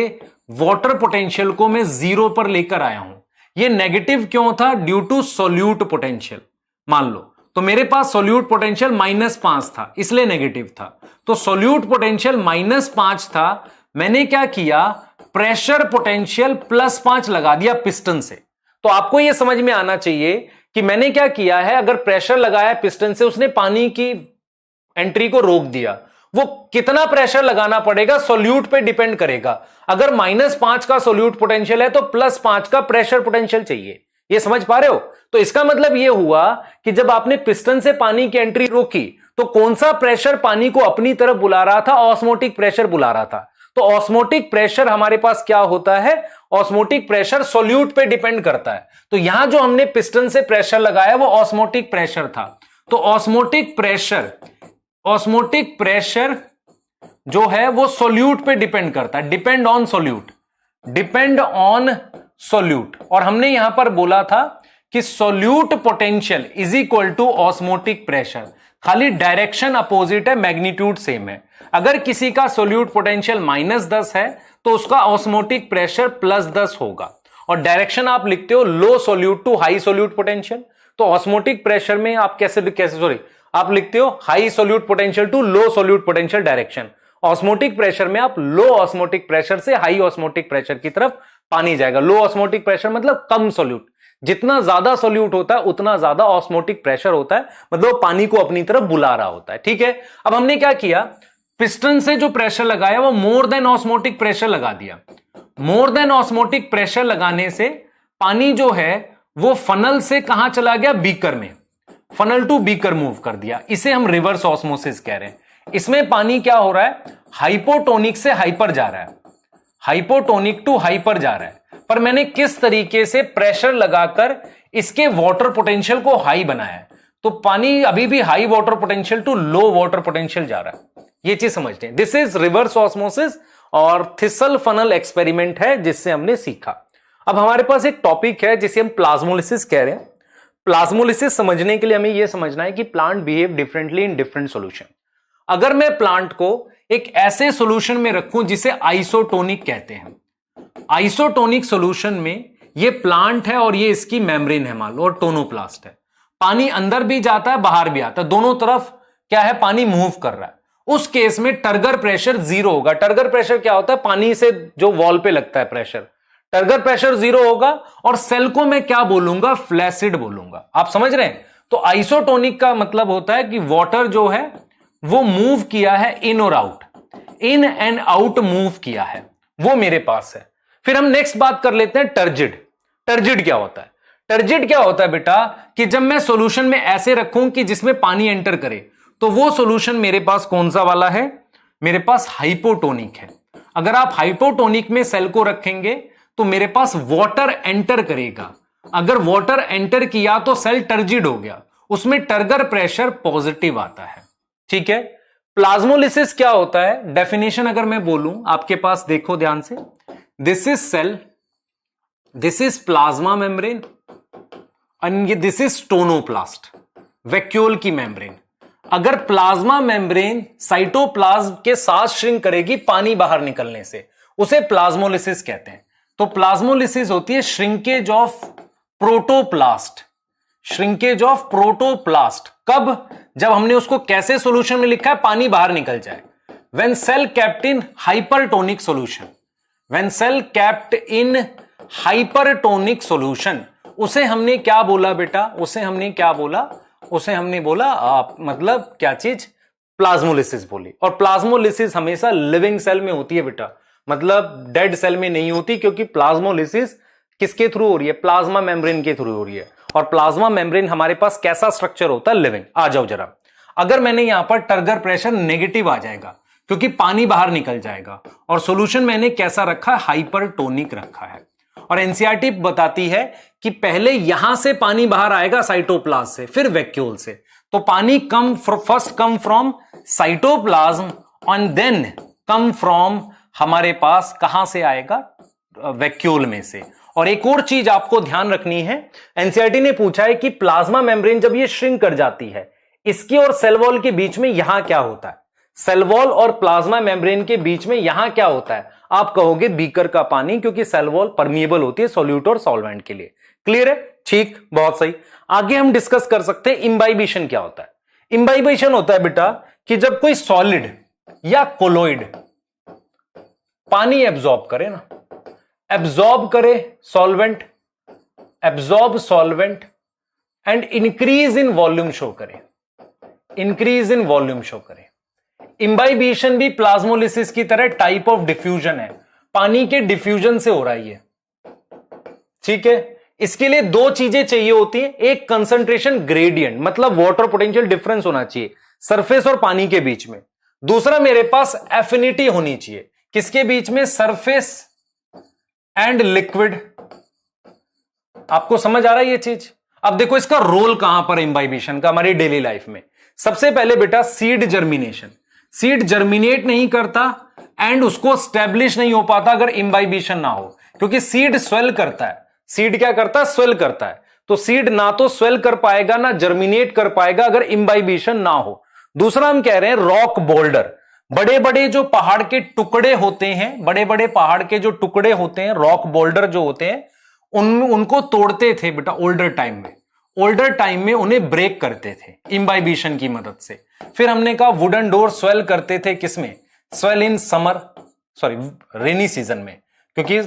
वाटर पोटेंशियल को मैं 0 पर लेकर आया हूं। यह नेगेटिव क्यों था? Due to solute potential. मान लो तो मेरे पास सोल्यूट पोटेंशियल -5 था, इसलिए नेगेटिव था। तो सोल्यूट पोटेंशियल -5 था, मैंने क्या किया, प्रेशर पोटेंशियल +5 लगा दिया पिस्टन से। तो आपको यह समझ में आना चाहिए कि मैंने क्या किया है, अगर प्रेशर लगाया पिस्टन से, उसने पानी की एंट्री को रोक दिया। वो कितना प्रेशर लगाना पड़ेगा सोल्यूट पे डिपेंड करेगा। अगर -5 का सोल्यूट पोटेंशियल है तो +5 का प्रेशर पोटेंशियल चाहिए। ये समझ पा रहे हो? तो इसका मतलब यह हुआ कि जब आपने पिस्टन से पानी की एंट्री रोकी तो कौन सा प्रेशर पानी को अपनी तरफ बुला रहा था? ऑस्मोटिक प्रेशर बुला रहा था। तो ऑस्मोटिक प्रेशर हमारे पास क्या होता है? ऑस्मोटिक प्रेशर सोल्यूट पे डिपेंड करता है। तो यहां जो हमने पिस्टन से प्रेशर लगाया वो ऑस्मोटिक प्रेशर था। तो ऑस्मोटिक प्रेशर जो है वो सोल्यूट पे डिपेंड करता है। Depend on solute. और हमने यहां पर बोला था कि solute potential is equal to osmotic pressure. खाली डायरेक्शन अपोजिट है, मैग्नीट्यूड सेम है। अगर किसी का सोल्यूट पोटेंशियल -10 है तो उसका ऑस्मोटिक प्रेशर +10 होगा। और डायरेक्शन आप लिखते हो low solute to high solute potential. तो ऑस्मोटिक प्रेशर में आप आप लिखते हो high solute potential to low solute potential direction. Osmotic pressure में आप लो ऑस्मोटिक प्रेशर से हाई ऑस्मोटिक प्रेशर की तरफ पानी जाएगा। लो ऑस्मोटिक प्रेशर मतलब कम सोल्यूट। जितना ज्यादा सोल्यूट होता है उतना ज्यादा ऑस्मोटिक प्रेशर होता है, मतलब पानी को अपनी तरफ बुला रहा होता है। ठीक है, अब हमने क्या किया, पिस्टन से जो प्रेशर लगाया वो मोर देन ऑस्मोटिक प्रेशर लगा दिया। मोर देन ऑस्मोटिक प्रेशर लगाने से पानी जो है वो फनल से कहां चला गया? बीकर में। फनल टू बीकर मूव कर दिया। इसे हम रिवर्स ऑस्मोसिस कह रहे हैं। इसमें पानी क्या हो रहा है? हाइपोटोनिक से हाइपर जा रहा है, हाइपोटोनिक टू हाइपर जा रहा है। पर मैंने किस तरीके से प्रेशर लगाकर इसके वाटर पोटेंशियल को हाई बनाया है। तो पानी अभी भी high water potential to low water potential जा रहा है। ये चीज समझते हैं। दिस इज रिवर्स ऑस्मोसिस और थिसल फनल एक्सपेरिमेंट है जिससे हमने सीखा। अब हमारे पास एक टॉपिक है जिसे हम प्लाज्मोलिसिस कह रहे हैं। प्लाज्मोलिसिस समझने के लिए हमें यह समझना है कि plant behave differently in different solution. अगर मैं प्लांट को एक ऐसे सॉल्यूशन में रखूं जिसे आइसोटोनिक कहते हैं, आइसोटोनिक सॉल्यूशन में ये प्लांट है और ये इसकी मेम्ब्रेन है मान लो, और टोनोप्लास्ट है। पानी अंदर भी जाता है बाहर भी आता है, दोनों तरफ क्या है, पानी मूव कर रहा है। उस केस में टर्गर प्रेशर 0 होगा। टर्गर प्रेशर क्या होता है? पानी से जो वॉल पे लगता है प्रेशर। टर्गर प्रेशर 0 होगा और सेल को मैं क्या बोलूंगा? फ्लैसिड बोलूंगा। आप समझ रहे हैं? तो आइसोटोनिक का मतलब होता है कि वाटर जो है वो मूव किया है इन और out, in and out move किया है, वो मेरे पास है। फिर हम नेक्स्ट बात कर लेते हैं टर्जिड। टर्जिड क्या होता है? टर्जिड क्या होता है बेटा कि जब मैं सॉल्यूशन में ऐसे रखूं कि जिसमें पानी एंटर करे, तो वो सॉल्यूशन मेरे पास कौन सा वाला है? मेरे पास हाइपोटोनिक है। अगर आप हाइपोटोनिक में सेल को रखेंगे तो मेरे पास वाटर एंटर करेगा। अगर वाटर एंटर किया तो सेल टर्जिड हो गया, उसमें टर्गर प्रेशर पॉजिटिव आता है। ठीक है। प्लाज्मोलिसिस क्या होता है? डेफिनेशन अगर मैं बोलूं आपके पास, देखो ध्यान से, this is cell, this is plasma membrane and this is tonoplast, vacuole की मेम्ब्रेन। अगर प्लाज्मा मेम्ब्रेन साइटोप्लाज्म के साथ श्रिंक करेगी पानी बाहर निकलने से, उसे प्लाज्मोलिसिस कहते हैं। तो प्लाज्मोलिसिस होती है shrinkage of protoplast, shrinkage of protoplast. कब? जब हमने उसको कैसे सॉल्यूशन में लिखा है? पानी बाहर निकल जाए। When cell kept in hypertonic solution, when cell kept in hypertonic solution, उसे हमने क्या बोला बेटा? उसे हमने क्या बोला? उसे हमने बोला मतलब क्या चीज? प्लाज्मोलिसिस बोली। और प्लाज्मोलिसिस हमेशा लिविंग सेल में होती है बेटा, मतलब डेड सेल में नहीं होती, क्योंकि प्लाज्मोलिसिस किसके थ्रू हो रही है? प्लाज्मा मेम्ब्रेन के थ्रू हो रही है। और प्लाज्मा मेम्ब्रेन हमारे पास कैसा स्ट्रक्चर होता है? लिविंग। आ जाओ जरा, अगर मैंने यहां पर टर्गर प्रेशर नेगेटिव आ जाएगा क्योंकि पानी बाहर निकल जाएगा, और सॉल्यूशन मैंने कैसा रखा है? हाइपरटोनिक रखा है। और एनसीईआरटी बताती है कि पहले यहां से पानी बाहर आएगा साइटोप्लाज्म से, फिर वैक्यूल से। तो पानी first come from cytoplasm and then come from हमारे पास कहां से आएगा? वैक्यूल में से। और एक और चीज आपको ध्यान रखनी है, एनसीईआरटी ने पूछा है कि प्लाज्मा मेम्ब्रेन जब ये श्रिंक कर जाती है, इसकी और सेल वॉल के बीच में यहां क्या होता है, सेल वॉल और प्लाज्मा मेम्ब्रेन के बीच में यहां क्या होता है, आप कहोगे बीकर का पानी, क्योंकि सेल वॉल परमिएबल होती है सोल्यूट और सॉल्वेंट के लिए। क्लियर है? ठीक, बहुत सही। आगे हम डिस्कस कर सकते हैं इम्बाइबिशन क्या होता है। इम्बाइबिशन होता है बेटा कि जब कोई सॉलिड या कोलोइड पानी एब्जॉर्ब करे ना, एब्जॉर्ब करे solvent, absorb solvent and increase in volume show करे, इंक्रीज इन वॉल्यूम शो करे। इम्बाइबिशन भी प्लाज्मोलिसिस की तरह टाइप ऑफ डिफ्यूजन है, पानी के डिफ्यूजन से हो रहा है ये। ठीक है, इसके लिए दो चीजें चाहिए होती हैं, एक कंसंट्रेशन ग्रेडियंट, मतलब वाटर पोटेंशियल डिफरेंस होना चाहिए सरफेस और पानी के बीच में। दूसरा मेरे पास एफिनिटी होनी चाहिए, किसके बीच में, सरफेस एंड लिक्विड। आपको समझ आ रहा है ये चीज? अब देखो इसका रोल कहां पर इम्बाइबिशन का हमारी डेली लाइफ में। सबसे पहले बेटा सीड जर्मिनेशन, सीड जर्मिनेट नहीं करता एंड उसको स्टैब्लिश नहीं हो पाता अगर इम्बाइबिशन ना हो, क्योंकि सीड स्वेल करता है। सीड क्या करता है, स्वेल करता है। तो सीड ना तो स्वेल कर पाएगा ना जर्मिनेट कर पाएगा अगर इम्बाइबिशन ना हो। दूसरा हम कह रहे हैं रॉक बोल्डर, बड़े बड़े जो पहाड़ के टुकड़े होते हैं, बड़े बड़े पहाड़ के जो टुकड़े होते हैं, रॉक बोल्डर जो होते हैं, उनको तोड़ते थे बेटा ओल्डर टाइम में। ओल्डर टाइम में उन्हें ब्रेक करते थे इम्बाइबिशन की मदद से। फिर हमने कहा वुडन डोर स्वेल करते थे, किसमें, swell in summer, sorry rainy season में, क्योंकि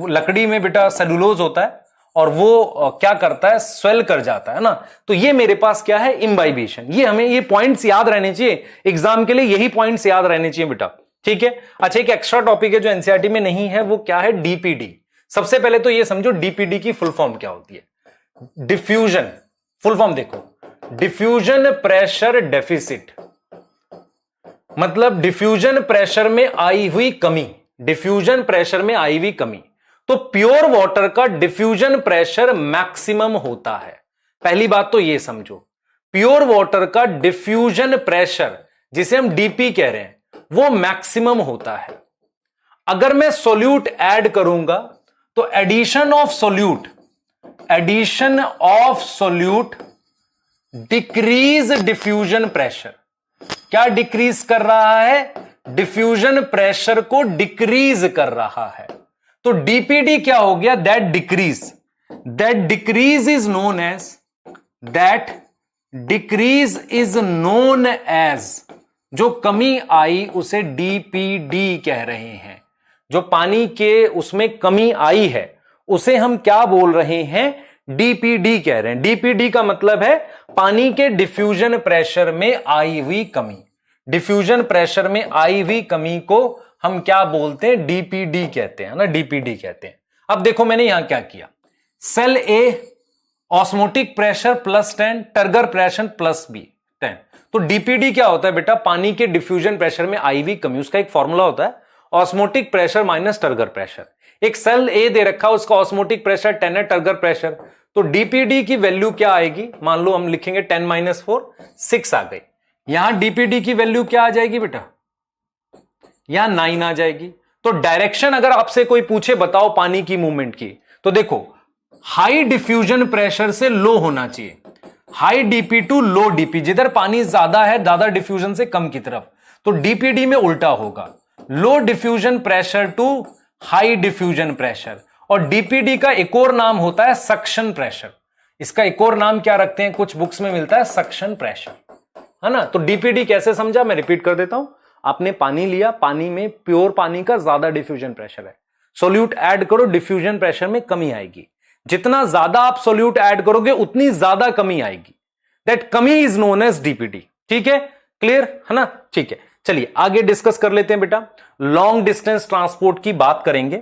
लकड़ी में बेटा सेलुलोज होता है और वो क्या करता है, स्वेल कर जाता है ना। तो ये मेरे पास क्या है, इम्बाइबिशन। ये हमें ये पॉइंट्स याद रहने चाहिए एग्जाम के लिए, यही पॉइंट्स याद रहने चाहिए बेटा। ठीक है, अच्छा एक एक्स्ट्रा टॉपिक है जो एनसीईआरटी में नहीं है, वो क्या है, डीपीडी। सबसे पहले तो ये समझो डीपीडी की फुल फॉर्म क्या होती है। डिफ्यूजन, फुल फॉर्म देखो, डिफ्यूजन प्रेशर डेफिसिट, मतलब डिफ्यूजन प्रेशर में आई हुई कमी, डिफ्यूजन प्रेशर में आई हुई कमी। तो प्योर वाटर का डिफ्यूजन प्रेशर मैक्सिमम होता है। पहली बात तो ये समझो, प्योर वाटर का डिफ्यूजन प्रेशर जिसे हम डीपी कह रहे हैं वो मैक्सिमम होता है। अगर मैं सोल्यूट ऐड करूंगा तो addition of solute, addition of solute decrease diffusion pressure. क्या डिक्रीज कर रहा है, डिफ्यूजन प्रेशर को डिक्रीज कर रहा है। तो डीपीडी क्या हो गया, that decrease is known as, that decrease is known as, जो कमी आई उसे डीपीडी कह रहे हैं। जो पानी के उसमें कमी आई है उसे हम क्या बोल रहे हैं, डीपीडी कह रहे हैं। डीपीडी का मतलब है पानी के डिफ्यूजन प्रेशर में आई हुई कमी। डिफ्यूजन प्रेशर में आई हुई कमी को हम क्या बोलते हैं, डीपीडी कहते हैं ना, डीपीडी कहते हैं। अब देखो मैंने यहां क्या किया, सेल ए ऑस्मोटिक प्रेशर +10, टर्गर प्रेशर +10। तो डीपीडी क्या होता है बेटा, पानी के डिफ्यूजन प्रेशर में आई हुई कमी, उसका एक फॉर्मूला होता है osmotic pressure minus turgor pressure. एक सेल ए दे रखा, उसका ऑस्मोटिक प्रेशर 10 है, टर्गर प्रेशर, तो डीपीडी की वैल्यू क्या आएगी, मान लो हम लिखेंगे 10 - 4 6 आ गई। यहां डीपीडी की वैल्यू क्या आ जाएगी बेटा, यहां 9 आ जाएगी। तो डायरेक्शन अगर आपसे कोई पूछे बताओ पानी की मूवमेंट की, तो देखो हाई डिफ्यूजन प्रेशर से लो होना चाहिए, high DP to low DP, जिधर पानी ज्यादा है ज्यादा डिफ्यूजन से कम की तरफ, तो डीपीडी में उल्टा होगा, low diffusion pressure to high diffusion pressure. और डीपीडी का एक और नाम होता है सक्शन प्रेशर। इसका एक और नाम क्या रखते हैं, कुछ बुक्स में मिलता है सक्शन प्रेशर, है ना। तो डीपीडी कैसे समझा, मैं रिपीट कर देता हूं। आपने पानी लिया, पानी में प्योर पानी का ज्यादा डिफ्यूजन प्रेशर है, सोल्यूट ऐड करो, डिफ्यूजन प्रेशर में कमी आएगी। जितना ज्यादा आप सोल्यूट ऐड करोगे उतनी ज्यादा कमी आएगी, दैट कमी इज नोन एज डीपीडी। ठीक है, क्लियर है ना। ठीक है, चलिए आगे डिस्कस कर लेते हैं बेटा। लॉन्ग डिस्टेंस ट्रांसपोर्ट की बात करेंगे।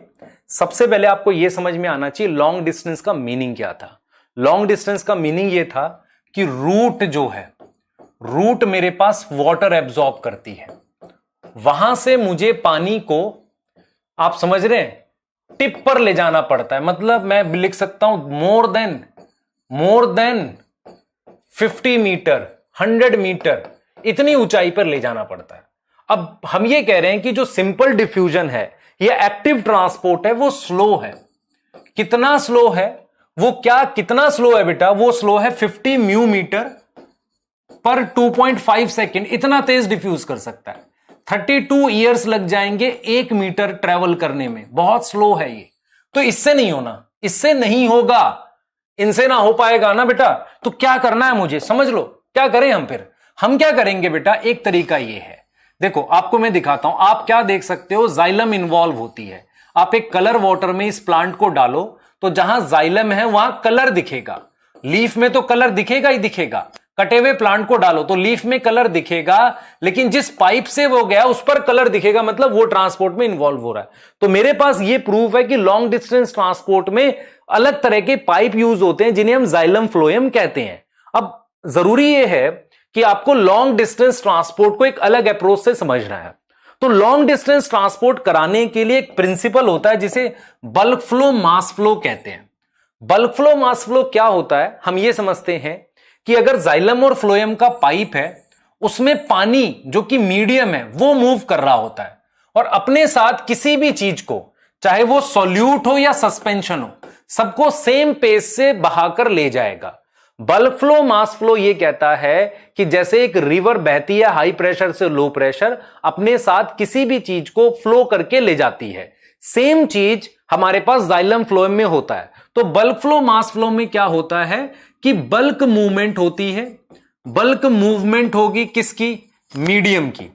सबसे पहले आपको यह समझ में आना चाहिए लॉन्ग डिस्टेंस का मीनिंग क्या था। लॉन्ग डिस्टेंस का मीनिंग यह था कि रूट जो है, रूट मेरे पास वाटर एब्जॉर्ब करती है, वहां से मुझे पानी को, आप समझ रहे हैं, टिप पर ले जाना पड़ता है। मतलब मैं लिख सकता हूं मोर देन 50 मीटर, 100 मीटर, इतनी ऊंचाई पर ले जाना पड़ता है। अब हम ये कह रहे हैं कि जो सिंपल डिफ्यूजन है या एक्टिव ट्रांसपोर्ट है वो स्लो है। कितना स्लो है वो, क्या कितना स्लो है बेटा, वो स्लो है 50 म्यू मीटर पर 2.5 सेकेंड, इतना तेज डिफ्यूज कर सकता है। 32 ईयर्स लग जाएंगे 1 मीटर ट्रेवल करने में, बहुत स्लो है ये। तो इससे नहीं होना, इससे नहीं होगा, इनसे ना हो पाएगा ना बेटा। तो क्या करना है मुझे, समझ लो क्या करें हम। फिर हम क्या करेंगे बेटा, एक तरीका ये है, देखो आपको मैं दिखाता हूं। आप क्या देख सकते हो, जाइलम इन्वॉल्व होती है। आप एक कलर वाटर में इस प्लांट को डालो तो जहां जाइलम है वहां कलर दिखेगा। लीफ में तो कलर दिखेगा ही दिखेगा, कटे हुए प्लांट को डालो तो लीफ में कलर दिखेगा, लेकिन जिस पाइप से वो गया उस पर कलर दिखेगा, मतलब वो ट्रांसपोर्ट में इन्वॉल्व हो रहा है। तो मेरे पास ये प्रूफ है कि लॉन्ग डिस्टेंस ट्रांसपोर्ट में अलग तरह के पाइप यूज होते हैं जिन्हें हम जाइलम फ्लोएम कहते हैं। अब जरूरी ये है कि आपको लॉन्ग डिस्टेंस ट्रांसपोर्ट को एक अलग अप्रोच से समझना है। तो लॉन्ग डिस्टेंस ट्रांसपोर्ट कराने के लिए एक प्रिंसिपल होता है जिसे बल्क फ्लो मास फ्लो कहते हैं। बल्क फ्लो मास फ्लो क्या होता है, हम ये समझते हैं कि अगर जाइलम और फ्लोएम का पाइप है, उसमें पानी जो कि मीडियम है वो मूव कर रहा होता है और अपने साथ किसी भी चीज को, चाहे वो सॉल्यूट हो या सस्पेंशन हो, सबको सेम पेस से बहाकर ले जाएगा। बल्क फ्लो मास फ्लो ये कहता है कि जैसे एक रिवर बहती है हाई प्रेशर से लो प्रेशर, अपने साथ किसी भी चीज को फ्लो करके ले जाती है, सेम चीज हमारे पास जाइलम फ्लोएम में होता है। तो बल्क फ्लो मास फ्लो में क्या होता है कि बल्क मूवमेंट होती है, बल्क मूवमेंट होगी किसकी, मीडियम की,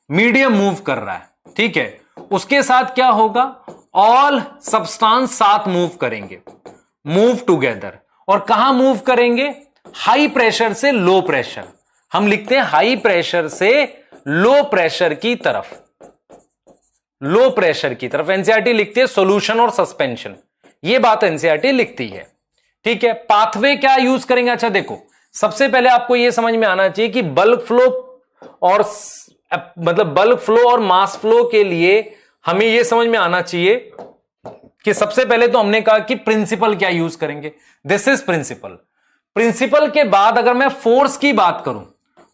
मीडियम मूव कर रहा है, ठीक है। उसके साथ क्या होगा, ऑल सब्सटेंस साथ मूव करेंगे, मूव टुगेदर। और कहां मूव करेंगे, हाई प्रेशर से लो प्रेशर, हम लिखते हैं हाई प्रेशर से लो प्रेशर की तरफ, लो प्रेशर की तरफ। एनसीईआरटी लिखती है सॉल्यूशन और सस्पेंशन, ये बात एनसीईआरटी लिखती है, ठीक है। पाथवे क्या यूज करेंगे, अच्छा देखो, सबसे पहले आपको यह समझ में आना चाहिए कि बल्क फ्लो और मतलब बल्क फ्लो और मास फ्लो के लिए हमें यह समझ में आना चाहिए कि सबसे पहले तो हमने कहा कि प्रिंसिपल क्या यूज करेंगे, दिस इज प्रिंसिपल। प्रिंसिपल के बाद अगर मैं फोर्स की बात करूं,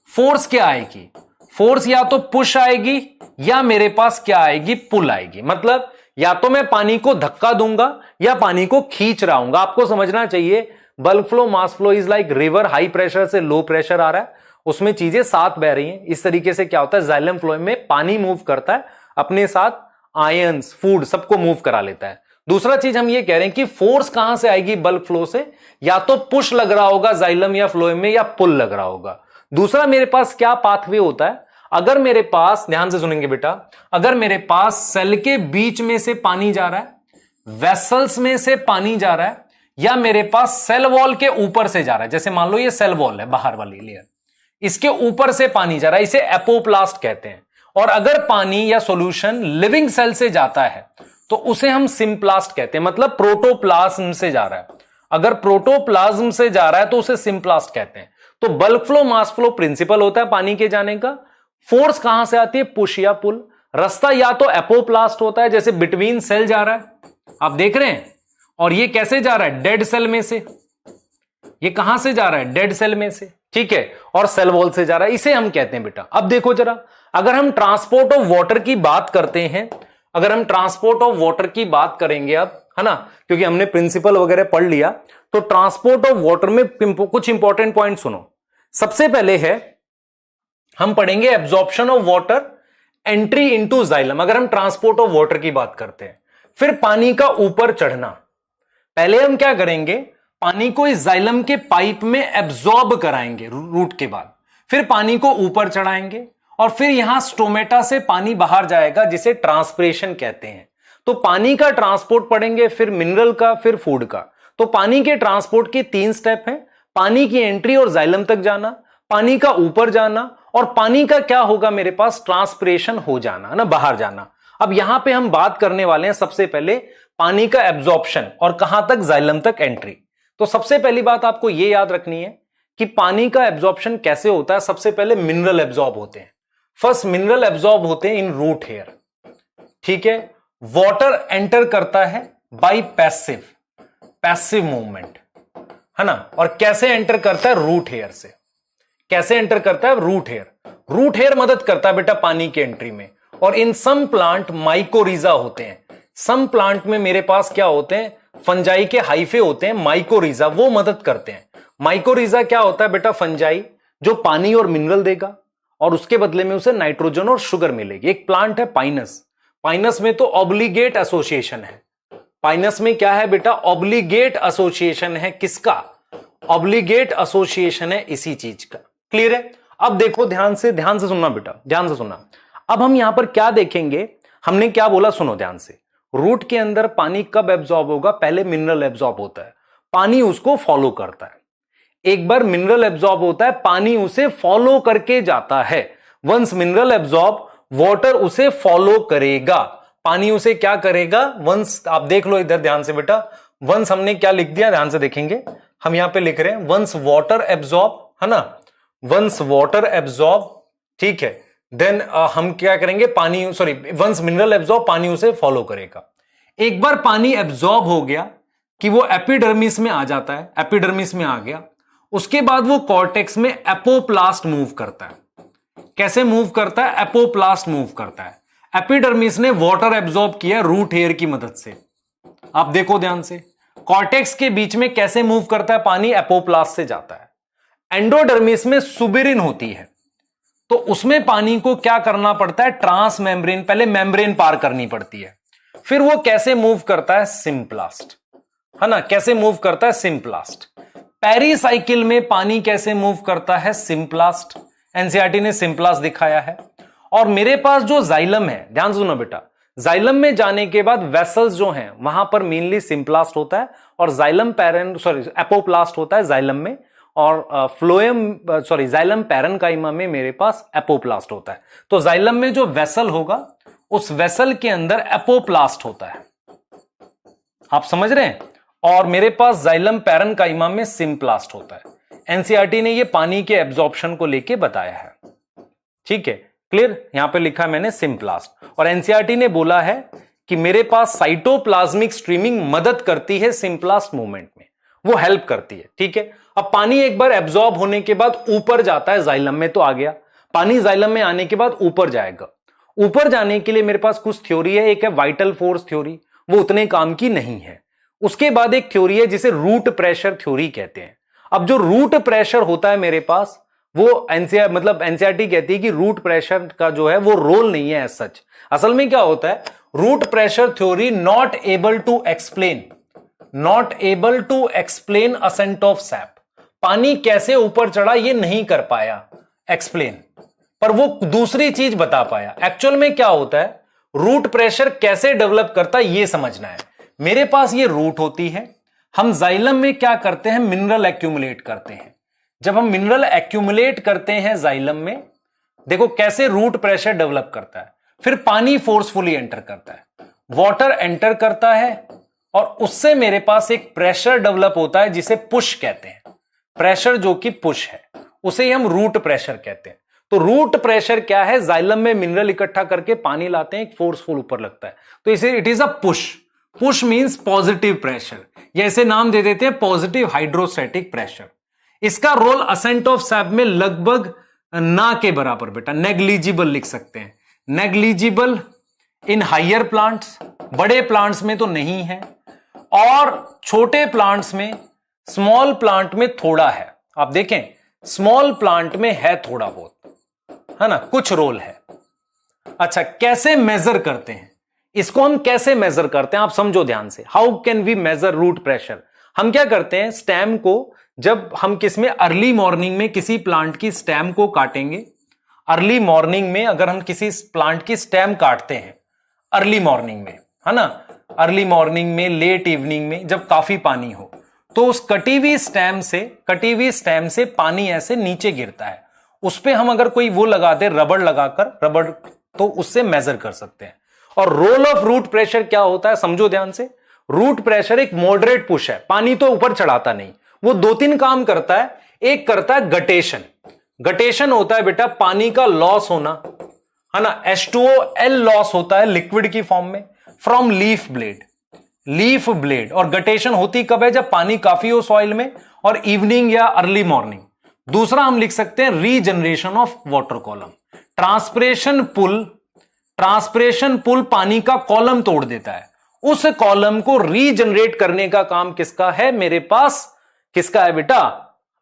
फोर्स क्या आएगी, फोर्स या तो पुश आएगी या मेरे पास क्या आएगी, पुल आएगी। मतलब या तो मैं पानी को धक्का दूंगा या पानी को खींच रहा हूं। आपको समझना चाहिए bulk flow mass flow is like river, high pressure से लो प्रेशर आ रहा है, उसमें चीजें साथ बह रही हैं। इस तरीके से क्या होता है, जाइलम फ्लोएम में पानी मूव करता है, अपने साथ आयंस, फूड सबको मूव करा लेता है। दूसरा चीज हम ये कह रहे हैं कि फोर्स कहां से आएगी बल्क फ्लो से, या तो पुश लग रहा होगा जाइलम या फ्लोएम में, या पुल लग रहा होगा। दूसरा मेरे पास क्या पाथवे होता है, अगर मेरे पास, ध्यान से सुनेंगे बेटा, अगर मेरे पास सेल के बीच में से पानी जा रहा है, वेसल्स में से पानी जा रहा है, या मेरे पास सेल वॉल के ऊपर से जा रहा है, जैसे मान लो ये सेल वॉल है बाहर वाली लेयर, इसके ऊपर से पानी जा रहा है, इसे एपोप्लास्ट कहते हैं। और अगर पानी या सॉल्यूशन लिविंग सेल से जाता है तो उसे हम सिम्प्लास्ट कहते हैं, मतलब प्रोटोप्लाज्म से जा रहा है। अगर प्रोटोप्लाज्म से जा रहा है तो उसे सिम्प्लास्ट कहते हैं। तो bulk flow mass flow principle होता है पानी के जाने का। फोर्स कहां से आती है, पुश या पुल। रास्ता या तो एपोप्लास्ट होता है, जैसे बिटवीन सेल जा रहा है, आप देख रहे हैं, और ये कैसे जा रहा है, डेड सेल में से। ये कहां से जा रहा है, डेड सेल में से, ठीक है, और सेल वॉल से जा रहा है, इसे हम कहते हैं बेटा। अब देखो जरा, अगर हम ट्रांसपोर्ट ऑफ वाटर की बात करते हैं, अगर हम ट्रांसपोर्ट ऑफ वाटर की बात करेंगे अब, है ना, क्योंकि हमने प्रिंसिपल वगैरह पढ़ लिया, तो ट्रांसपोर्ट ऑफ वाटर में कुछ इंपॉर्टेंट पॉइंट सुनो। सबसे पहले है, हम पढ़ेंगे absorption of water, entry into xylem, अगर हम ट्रांसपोर्ट ऑफ वाटर की बात करते हैं। फिर पानी का ऊपर चढ़ना, पहले हम क्या करेंगे, पानी को इस जाइलम के पाइप में एब्जॉर्ब कराएंगे रूट के बाद, फिर पानी को ऊपर चढ़ाएंगे, और फिर यहां स्टोमेटा से पानी बाहर जाएगा, जिसे ट्रांसपिरेशन कहते हैं। तो पानी का ट्रांसपोर्ट पढ़ेंगे, फिर मिनरल का, फिर फूड का। तो पानी के ट्रांसपोर्ट के 3 स्टेप हैं, पानी की एंट्री और जाइलम तक जाना, पानी का ऊपर जाना, और पानी का क्या होगा मेरे पास, ट्रांसपिरेशन हो जाना, ना, बाहर जाना। अब यहां पे हम बात करने वाले हैं सबसे पहले पानी का एब्जॉर्प्शन और कहां तक, जाइलम तक एंट्री। तो सबसे पहली बात आपको यह याद रखनी है कि पानी का एब्जॉर्प्शन कैसे होता है। सबसे पहले मिनरल एब्जॉर्ब होते हैं, फर्स्ट मिनरल एब्जॉर्ब होते हैं इन रूट हेयर, ठीक है। वाटर एंटर करता है बाय पैसिव, पैसिव मूवमेंट, है ना। और कैसे एंटर करता है, रूट हेयर से। कैसे एंटर करता है, रूट हेयर। रूट हेयर मदद करता है बेटा पानी की एंट्री में। और इन सम प्लांट माइकोरिजा होते हैं, सम प्लांट में मेरे पास क्या होते हैं, फंजाई के हाइफे होते हैं, माइकोरिजा, वो मदद करते हैं। माइकोरिजा क्या होता है बेटा, फंजाई जो पानी और मिनरल देगा और उसके बदले में उसे नाइट्रोजन और शुगर मिलेगी। एक प्लांट है पाइनस, पाइनस में तो ऑब्लिगेट एसोसिएशन है। पाइनस में क्या है बेटा, ऑब्लिगेट एसोसिएशन है। किसका? ऑब्लिगेट एसोसिएशन है इसी चीज का। क्लियर है? अब देखो ध्यान से सुनना बेटा, ध्यान से सुनना। अब हम यहां पर क्या देखेंगे, हमने क्या बोला, सुनो ध्यान से। रूट के अंदर पानी कब एब्जॉर्ब होगा, पहले मिनरल एब्जॉर्ब होता है, पानी उसको फॉलो करता है। एक बार मिनरल एब्जॉर्ब होता है, पानी उसे फॉलो करके जाता है। वंस मिनरल एब्जॉर्ब, वाटर उसे फॉलो करेगा, पानी उसे क्या करेगा, वंस, आप देख लो इधर ध्यान से बेटा, वंस हमने क्या लिख दिया, ध्यान से देखेंगे, हम यहां पे लिख रहे हैं वंस वाटर एब्जॉर्ब, है ना, वंस वाटर एब्जॉर्ब, ठीक है, देन हम क्या करेंगे, पानी, सॉरी, वंस मिनरल एब्जॉर्ब, पानी उसे फॉलो करेगा। एक बार पानी एब्जॉर्ब हो गया कि वो एपिडर्मिस में आ जाता है, एपिडर्मिस में आ गया, उसके बाद वो कॉर्टेक्स में एपोप्लास्ट मूव करता है। कैसे मूव करता है, एपोप्लास्ट मूव करता है। एपिडर्मिस ने वाटर एब्जॉर्ब किया रूट हेयर की मदद से। आप देखो ध्यान से, कॉर्टेक्स के बीच में कैसे मूव करता है पानी, एपोप्लास्ट से जाता है। एंडोडर्मिस में सुबिरिन होती है, तो उसमें पानी को क्या करना पड़ता है, ट्रांस मेम्ब्रेन, पहले मेम्ब्रेन पार करनी पड़ती है। फिर वो कैसे मूव करता है, सिम्प्लास्ट, है ना, कैसे मूव करता है, सिम्प्लास्ट। पेरिसाइकिल में पानी कैसे मूव करता है, सिम्प्लास्ट। एनसीईआरटी ने सिम्प्लास्ट दिखाया है। और मेरे पास जो जाइलम है, ध्यान सुनो बेटा, जाइलम में जाने के बाद वेसल्स जो हैं वहां पर मेनली सिम्प्लास्ट होता है और जाइलम पैरन, सॉरी, एपोप्लास्ट होता है जाइलम में, और फ्लोएम, सॉरी, जाइलम पैरेन्काइमा में मेरे पास एपोप्लास्ट होता है। तो जाइलम में जो वेसल होगा उस वेसल के अंदर एपोप्लास्ट होता है, आप समझ रहे हैं, और मेरे पास जाइलम पैरेन्काइमा में सिम्प्लास्ट होता है। एनसीईआरटी ने ये पानी के एब्जॉर्प्शन को लेके बताया है, ठीक है, क्लियर। यहां पे लिखा है मैंने सिम्प्लास्ट, और एनसीईआरटी ने बोला है कि मेरे पास साइटोप्लाज्मिक स्ट्रीमिंग मदद करती है सिम्प्लास्ट मूवमेंट में, वो हेल्प करती है, ठीक है। अब पानी एक बार एब्जॉर्ब होने के बाद ऊपर जाता है, जाइलम में तो आ गया पानी, जाइलम में आने के बाद ऊपर जाएगा। ऊपर जाने के लिए मेरे पास कुछ थ्योरी है, एक है वाइटल फोर्स थ्योरी, वो उतने काम की नहीं है। उसके बाद एक थ्योरी है जिसे रूट प्रेशर थ्योरी कहते हैं। अब जो रूट प्रेशर होता है मेरे पास, वो एनसीईआरटी कहती है कि रूट प्रेशर का जो है वो रोल नहीं है एज सच। असल में क्या होता है, root pressure theory not able to explain ascent of sap, पानी कैसे ऊपर चढ़ा ये नहीं कर पाया एक्सप्लेन, पर वो दूसरी चीज बता पाया। एक्चुअल में क्या होता है, रूट प्रेशर कैसे डेवलप करता है ये समझना है। मेरे पास ये रूट होती है, हम जाइलम में क्या करते हैं, मिनरल एक्यूमुलेट करते हैं। जब हम मिनरल एक्यूमुलेट करते हैं जाइलम में, देखो कैसे रूट प्रेशर डेवलप करता है। फिर पानी फोर्सफुली एंटर करता है, वाटर एंटर करता है, और उससे मेरे पास एक प्रेशर डेवलप होता है जिसे पुश कहते हैं। प्रेशर जो कि पुश है उसे हम रूट प्रेशर कहते हैं। तो रूट प्रेशर क्या है, जाइलम में मिनरल इकट्ठा करके पानी लाते हैं, एक फोर्सफुल ऊपर लगता है, तो इसे it is a push. Push means positive pressure, या इसे नाम दे देते हैं पॉजिटिव हाइड्रोस्टैटिक प्रेशर। इसका रोल असेंट ऑफ सैप में लगभग ना के बराबर बेटा, नेग्लिजिबल लिख सकते हैं, नेग्लिजिबल इन हायर प्लांट्स, बड़े प्लांट्स में तो नहीं है, और छोटे प्लांट्स में, स्मॉल प्लांट में थोड़ा है। आप देखें स्मॉल प्लांट में है थोड़ा बहुत, है ना, कुछ रोल है। अच्छा, कैसे मेजर करते हैं इसको, हम कैसे मेजर करते हैं आप समझो ध्यान से। How can we measure root pressure? हम क्या करते हैं, स्टेम को, जब हम किसमें, अर्ली मॉर्निंग में किसी प्लांट की स्टेम को काटेंगे, अर्ली मॉर्निंग में अगर हम किसी प्लांट की स्टेम काटते हैं अर्ली मॉर्निंग में, है ना, अर्ली मॉर्निंग में, लेट इवनिंग में, जब काफी पानी हो, तो उस कटी हुई स्टेम से पानी ऐसे नीचे गिरता है, उस पे हम अगर कोई वो लगा दे, रबड़, तो उससे मेजर कर सकते हैं। और रोल ऑफ रूट प्रेशर क्या होता है समझो ध्यान से। रूट प्रेशर एक मॉडरेट पुश है, पानी तो ऊपर चढ़ाता नहीं, वो दो तीन काम करता है। एक करता है गटेशन, गटेशन होता है बेटा पानी का लॉस होना, है ना, H2O लॉस होता है लिक्विड की फॉर्म में फ्रॉम लीफ ब्लेड। और गटेशन होती कब है, जब पानी काफी हो सॉइल में, और इवनिंग या अर्ली मॉर्निंग। दूसरा हम लिख सकते हैं regeneration of water column. Transpiration pull पानी का कॉलम तोड़ देता है, उस कॉलम को रीजनरेट करने का काम किसका है? मेरे पास किसका है बेटा?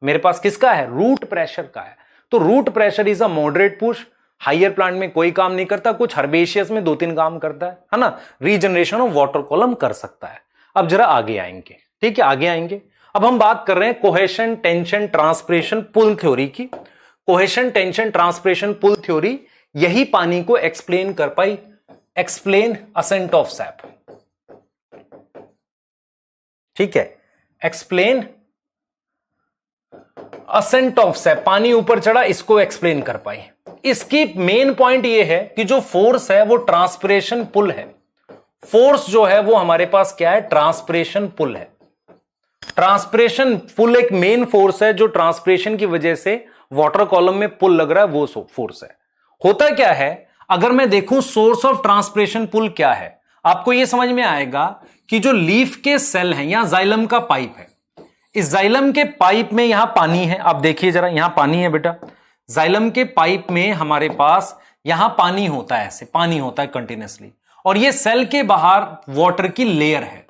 मेरे पास किसका है? रूट प्रेशर का है। तो root pressure is a moderate push. Higher plant में कोई काम नहीं करता, कुछ हर्बेशियस में 2-3 काम करता है ना। रीजनरेशन ऑफ वाटर कॉलम कर सकता है। अब जरा आगे आएंगे, ठीक है, आगे आएंगे। अब हम बात कर रहे हैं cohesion, tension, transpiration, pull theory की। Cohesion, tension, transpiration, pull theory यही पानी को एक्सप्लेन कर पाई। एक्सप्लेन असेंट ऑफ सैप, ठीक है, एक्सप्लेन असेंट ऑफ सैप, पानी ऊपर चढ़ा, इसको एक्सप्लेन कर पाई। इसकी मेन पॉइंट यह है कि जो फोर्स है वो ट्रांसपिरेशन पुल है। फोर्स जो है वो हमारे पास क्या है? ट्रांसपिरेशन पुल है। ट्रांसपिरेशन पुल एक मेन फोर्स है जो ट्रांसपिरेशन की वजह से वाटर कॉलम में पुल लग रहा है, वो फोर्स है। होता क्या है, अगर मैं देखूं सोर्स ऑफ ट्रांसपिरेशन पुल क्या है, आपको यह समझ में आएगा कि जो लीफ के सेल हैं, यहां जाइलम का पाइप है, इस जाइलम के पाइप में यहां पानी है। आप देखिए जरा, यहां पानी है बेटा, जाइलम के पाइप में हमारे पास यहां पानी होता है, ऐसे पानी होता है कंटिन्यूसली, और ये सेल के बाहर वाटर की लेयर है।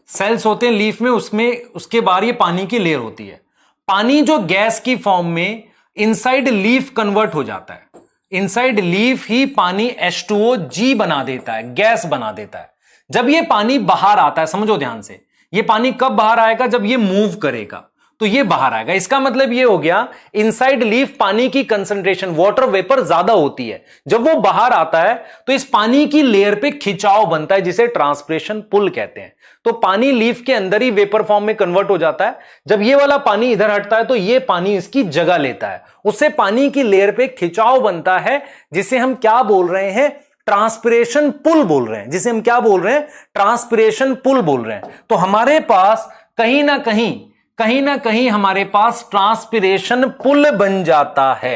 सेल्स होते हैं लीफ में, उसमें उसके बाहर ये पानी की लेयर होती है। पानी जो गैस की फॉर्म में इनसाइड लीफ कन्वर्ट हो जाता है, इनसाइड लीफ ही पानी H2O बना देता है, गैस बना देता है। जब ये पानी बाहर आता है, समझो ध्यान से, ये पानी कब बाहर आएगा? जब ये मूव करेगा तो ये बाहर आएगा। इसका मतलब ये हो गया, इनसाइड लीफ पानी की कंसंट्रेशन, वाटर वेपर ज्यादा होती है। जब वो बाहर आता है तो इस पानी की लेयर पे खिंचाव बनता है, जिसे ट्रांसपिरेशन पुल कहते हैं। तो पानी लीफ के अंदर ही वेपर फॉर्म में कन्वर्ट हो जाता है। जब ये वाला पानी इधर हटता है तो ये पानी इसकी जगह लेता है, उससे पानी की लेयर पे खिंचाव बनता है, जिसे हम क्या बोल रहे हैं? ट्रांसपिरेशन पुल बोल रहे हैं, जिसे हम क्या बोल रहे हैं? ट्रांसपिरेशन पुल बोल रहे हैं। तो हमारे पास कहीं ना कहीं हमारे पास ट्रांसपिरेशन पुल बन जाता है,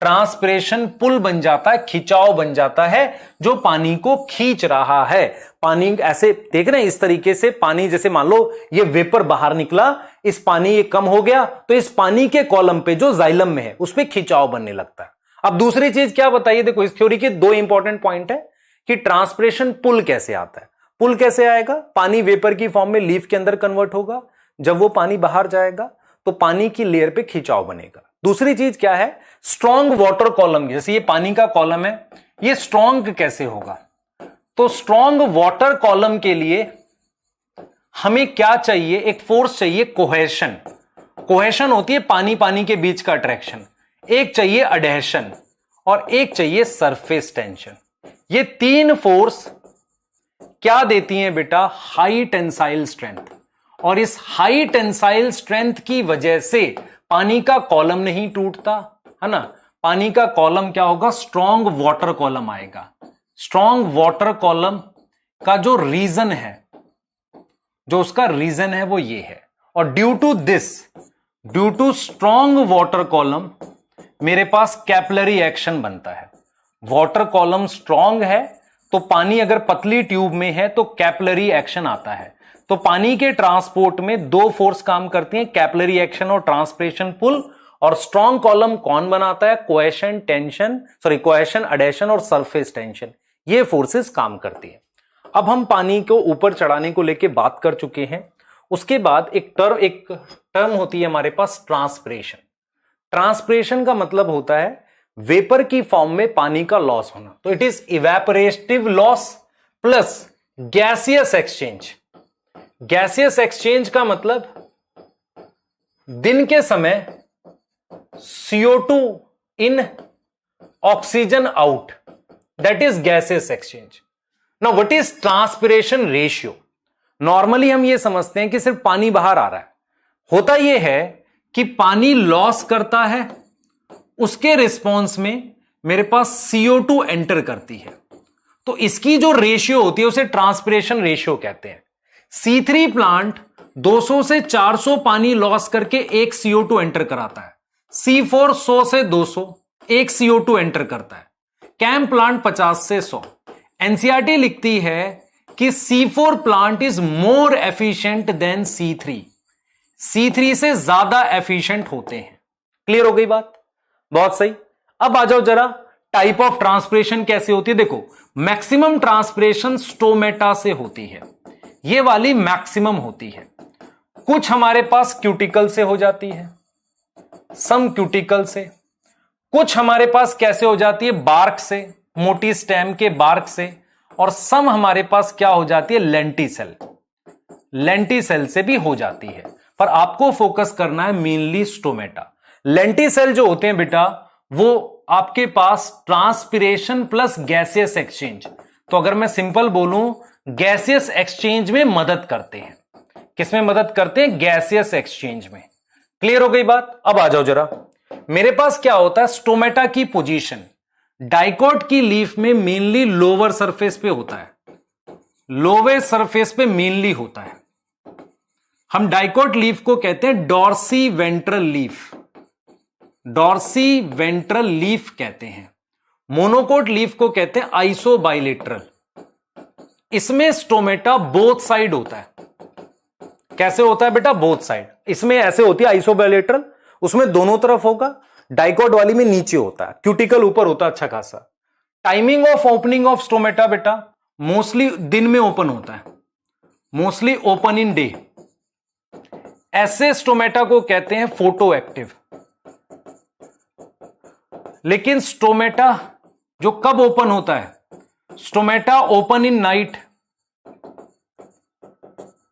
ट्रांसपिरेशन पुल बन जाता है, खिंचाव बन जाता है जो पानी को खींच रहा है। पानी ऐसे देख रहे हैं, इस तरीके से पानी, जैसे मान लो ये वेपर बाहर निकला, इस पानी ये कम हो गया तो इस पानी के कॉलम पे जो जाइलम में है उस पे खिंचाव बनने लगता है। अब दूसरी चीज क्या बताइए, देखो इस थ्योरी के 2 इंपॉर्टेंट पॉइंट है कि ट्रांसपिरेशन पुल कैसे आता है। पुल कैसे आएगा? पानी वेपर की फॉर्म में लीफ के अंदर कन्वर्ट होगा, जब वो पानी बाहर जाएगा तो पानी की लेयर पे खिंचाव बनेगा। दूसरी चीज क्या है? स्ट्रॉन्ग वाटर कॉलम, जैसे ये पानी का कॉलम है, ये स्ट्रॉन्ग कैसे होगा? तो स्ट्रॉन्ग वाटर कॉलम के लिए हमें क्या चाहिए? एक फोर्स चाहिए, कोहेशन। कोहेशन होती है पानी पानी के बीच का अट्रैक्शन। एक चाहिए अडहेशन और एक चाहिए सरफेस टेंशन। ये 3 फोर्स क्या देती हैं बेटा? High tensile strength. और इस हाई टेंसाइल स्ट्रेंथ की वजह से पानी का कॉलम नहीं टूटता, है ना। पानी का कॉलम क्या होगा? स्ट्रॉन्ग वाटर कॉलम आएगा। स्ट्रॉन्ग वाटर कॉलम का जो रीजन है, जो उसका रीजन है वो ये है। और due to strong water column मेरे पास कैपिलरी एक्शन बनता है। वाटर कॉलम स्ट्रॉन्ग है तो पानी अगर पतली ट्यूब में है तो कैपिलरी एक्शन आता है। तो पानी के ट्रांसपोर्ट में 2 फोर्स काम करती हैं, कैपिलरी एक्शन और ट्रांसपिरेशन पुल। और स्ट्रॉन्ग कॉलम कौन बनाता है? कोहेशन, कोहेशन, अडहेशन और सरफेस टेंशन, ये फोर्सेस काम करती है। अब हम पानी को ऊपर चढ़ाने को लेके बात कर चुके हैं। उसके बाद एक टर्म होती है हमारे पास, ट्रांसपिरेशन। ट्रांसपिरेशन का मतलब होता है वेपर की फॉर्म में पानी का लॉस होना। तो it is evaporative loss plus gaseous exchange. Gaseous exchange का मतलब दिन के समय CO2 in, oxygen out, that is gaseous exchange. Now what is transpiration ratio? Normally हम ये समझते हैं कि सिर्फ पानी बाहर आ रहा है। होता यह है कि पानी लॉस करता है, उसके रिस्पॉन्स में मेरे पास CO2 एंटर करती है, तो इसकी जो रेशियो होती है उसे ट्रांसपिरेशन रेशियो कहते हैं। C3 प्लांट 200 से 400 पानी लॉस करके 1 CO2 एंटर कराता है। C4 100 से 200 1 CO2 एंटर करता है। कैम प्लांट 50 से 100। एनसीईआरटी लिखती है कि C4 plant is more efficient then C3। C3 से ज्यादा एफिशिएंट होते हैं। क्लियर हो गई बात? बहुत सही। अब आ जाओ जरा टाइप ऑफ ट्रांसपिरेशन कैसे होती है, देखो मैक्सिमम ट्रांसपिरेशन स्टोमेटा से होती है, ये वाली मैक्सिमम होती है। कुछ हमारे पास क्यूटिकल से हो जाती है, सम क्यूटिकल से, कुछ हमारे पास कैसे हो जाती है, बार्क से, मोटी स्टेम के बार्क से, और सम हमारे पास क्या हो जाती है, लेंटिसेल, लेंटिसेल से भी हो जाती है। पर आपको फोकस करना है मेनली स्टोमेटा। लेंटिसेल जो होते हैं बेटा वो आपके पास ट्रांसपिरेशन प्लस गैसियस एक्सचेंज, तो अगर मैं सिंपल बोलूं गैसियस एक्सचेंज में मदद करते हैं। किसमें मदद करते हैं, गैसियस एक्सचेंज में। क्लियर हो गई बात। अब आ जाओ जरा, मेरे पास क्या होता है, स्टोमेटा की पोजीशन डाइकोट की लीफ में मेनली लोअर सरफेस पे होता है, लोअर सरफेस पे मेनली होता है। हम डाइकोट लीफ को कहते हैं dorsiventral leaf, dorsiventral leaf कहते हैं। मोनोकोट लीफ को कहते हैं आइसोबाइलेटरल। इसमें स्टोमेटा बोथ साइड होता है। कैसे होता है बेटा, बोथ साइड। इसमें ऐसे होती है आइसोबाइलेटरल, उसमें दोनों तरफ होगा। डाइकोट वाली में नीचे होता है, क्यूटिकल ऊपर होता है अच्छा खासा। Timing of opening of stomata बेटा मोस्टली दिन में ओपन होता है, मोस्टली ओपन इन डे। ऐसे स्टोमेटा को कहते हैं फोटो एक्टिव। लेकिन स्टोमेटा जो कब ओपन होता है, स्टोमेटा ओपन इन नाइट,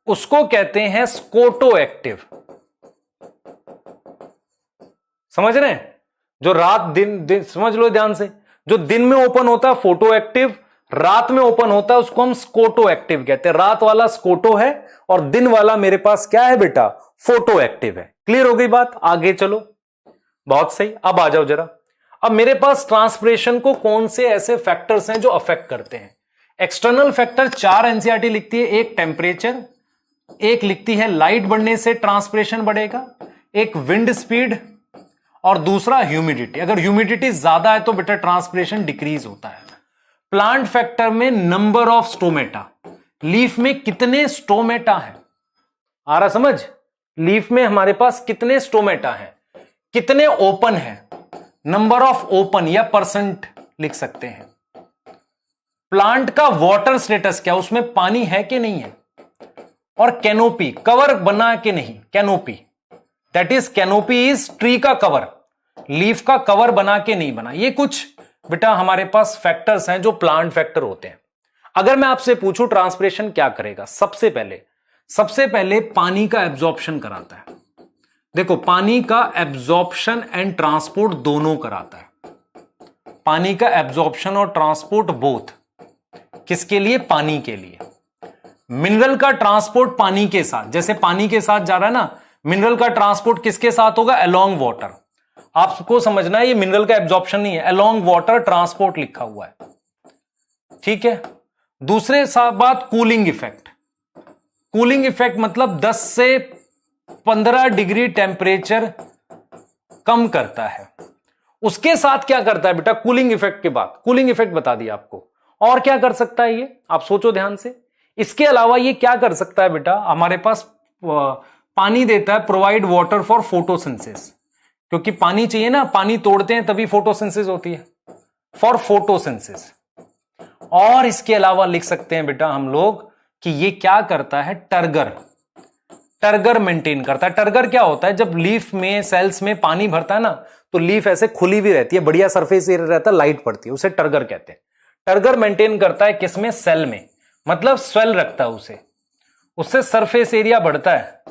उसको कहते हैं स्कोटो एक्टिव। समझ रहे हैं, जो रात दिन समझ लो ध्यान से, जो दिन में ओपन होता है फोटो एक्टिव, रात में ओपन होता है उसको हम स्कोटो एक्टिव कहते हैं। रात वाला स्कोटो है और दिन वाला मेरे पास क्या है बेटा, फोटो एक्टिव है। क्लियर हो गई बात, आगे चलो। बहुत सही, अब आ जाओ जरा। अब मेरे पास ट्रांसपिरेशन को कौन से ऐसे फैक्टर्स हैं जो अफेक्ट करते हैं। एक्सटर्नल फैक्टर 4 एनसीईआरटी लिखती है, एक टेम्परेचर, एक लिखती है लाइट बढ़ने से ट्रांसपिरेशन बढ़ेगा, एक विंड स्पीड, और दूसरा ह्यूमिडिटी। अगर ह्यूमिडिटी ज्यादा है तो बेटा ट्रांसपिरेशन डिक्रीज होता है। प्लांट फैक्टर में नंबर ऑफ स्टोमेटा, लीफ में कितने स्टोमेटा है, आ रहा समझ, लीफ में हमारे पास कितने स्टोमेटा है, कितने ओपन है, नंबर ऑफ ओपन या परसेंट लिख सकते हैं। प्लांट का वाटर स्टेटस क्या, उसमें पानी है कि नहीं है, और कैनोपी कवर बना कि नहीं, canopy that is canopy is tree का कवर, लीफ का कवर बना के नहीं बना। ये कुछ बेटा हमारे पास फैक्टर्स हैं जो प्लांट फैक्टर होते हैं। अगर मैं आपसे पूछूं ट्रांसपिरेशन क्या करेगा, सबसे पहले पानी का एब्जॉर्प्शन कराता है। देखो पानी का एब्जॉर्प्शन एंड ट्रांसपोर्ट दोनों कराता है। पानी का एब्जॉर्प्शन और ट्रांसपोर्ट बोथ, किसके लिए, पानी के लिए। मिनरल का ट्रांसपोर्ट पानी के साथ, जैसे पानी के साथ जा रहा है ना, मिनरल का ट्रांसपोर्ट किसके साथ होगा, अलोंग वाटर। आपको समझना है ये मिनरल का एब्जॉर्प्शन नहीं है, अलोंग वाटर ट्रांसपोर्ट लिखा हुआ है, ठीक है। दूसरे बात कूलिंग इफेक्ट। कूलिंग इफेक्ट मतलब 10 से 15 डिग्री टेम्परेचर कम करता है। उसके साथ क्या करता है बेटा, कूलिंग इफेक्ट के बाद, कूलिंग इफेक्ट बता दिया आपको, और क्या कर सकता है ये, आप सोचो ध्यान से। इसके अलावा ये क्या कर सकता है बेटा, हमारे पास पानी देता है, प्रोवाइड वाटर फॉर फोटोसिंथेसिस, क्योंकि पानी चाहिए ना, पानी तोड़ते हैं तभी फोटोसिंथेसिस होती है, फॉर फोटोसिंथेसिस। और इसके अलावा लिख सकते हैं बेटा हम लोग कि ये क्या करता है, टर्गर मेंटेन करता है। टर्गर क्या होता है, जब लीफ में सेल्स में पानी भरता है ना तो लीफ ऐसे खुली हुई रहती है, बढ़िया सरफेस एरिया रहता है, लाइट पड़ती है, उसे टर्गर कहते हैं। टर्गर मेंटेन करता है किसमें, सेल में, मतलब स्वेल रखता है उसे, उससे सरफेस एरिया बढ़ता है,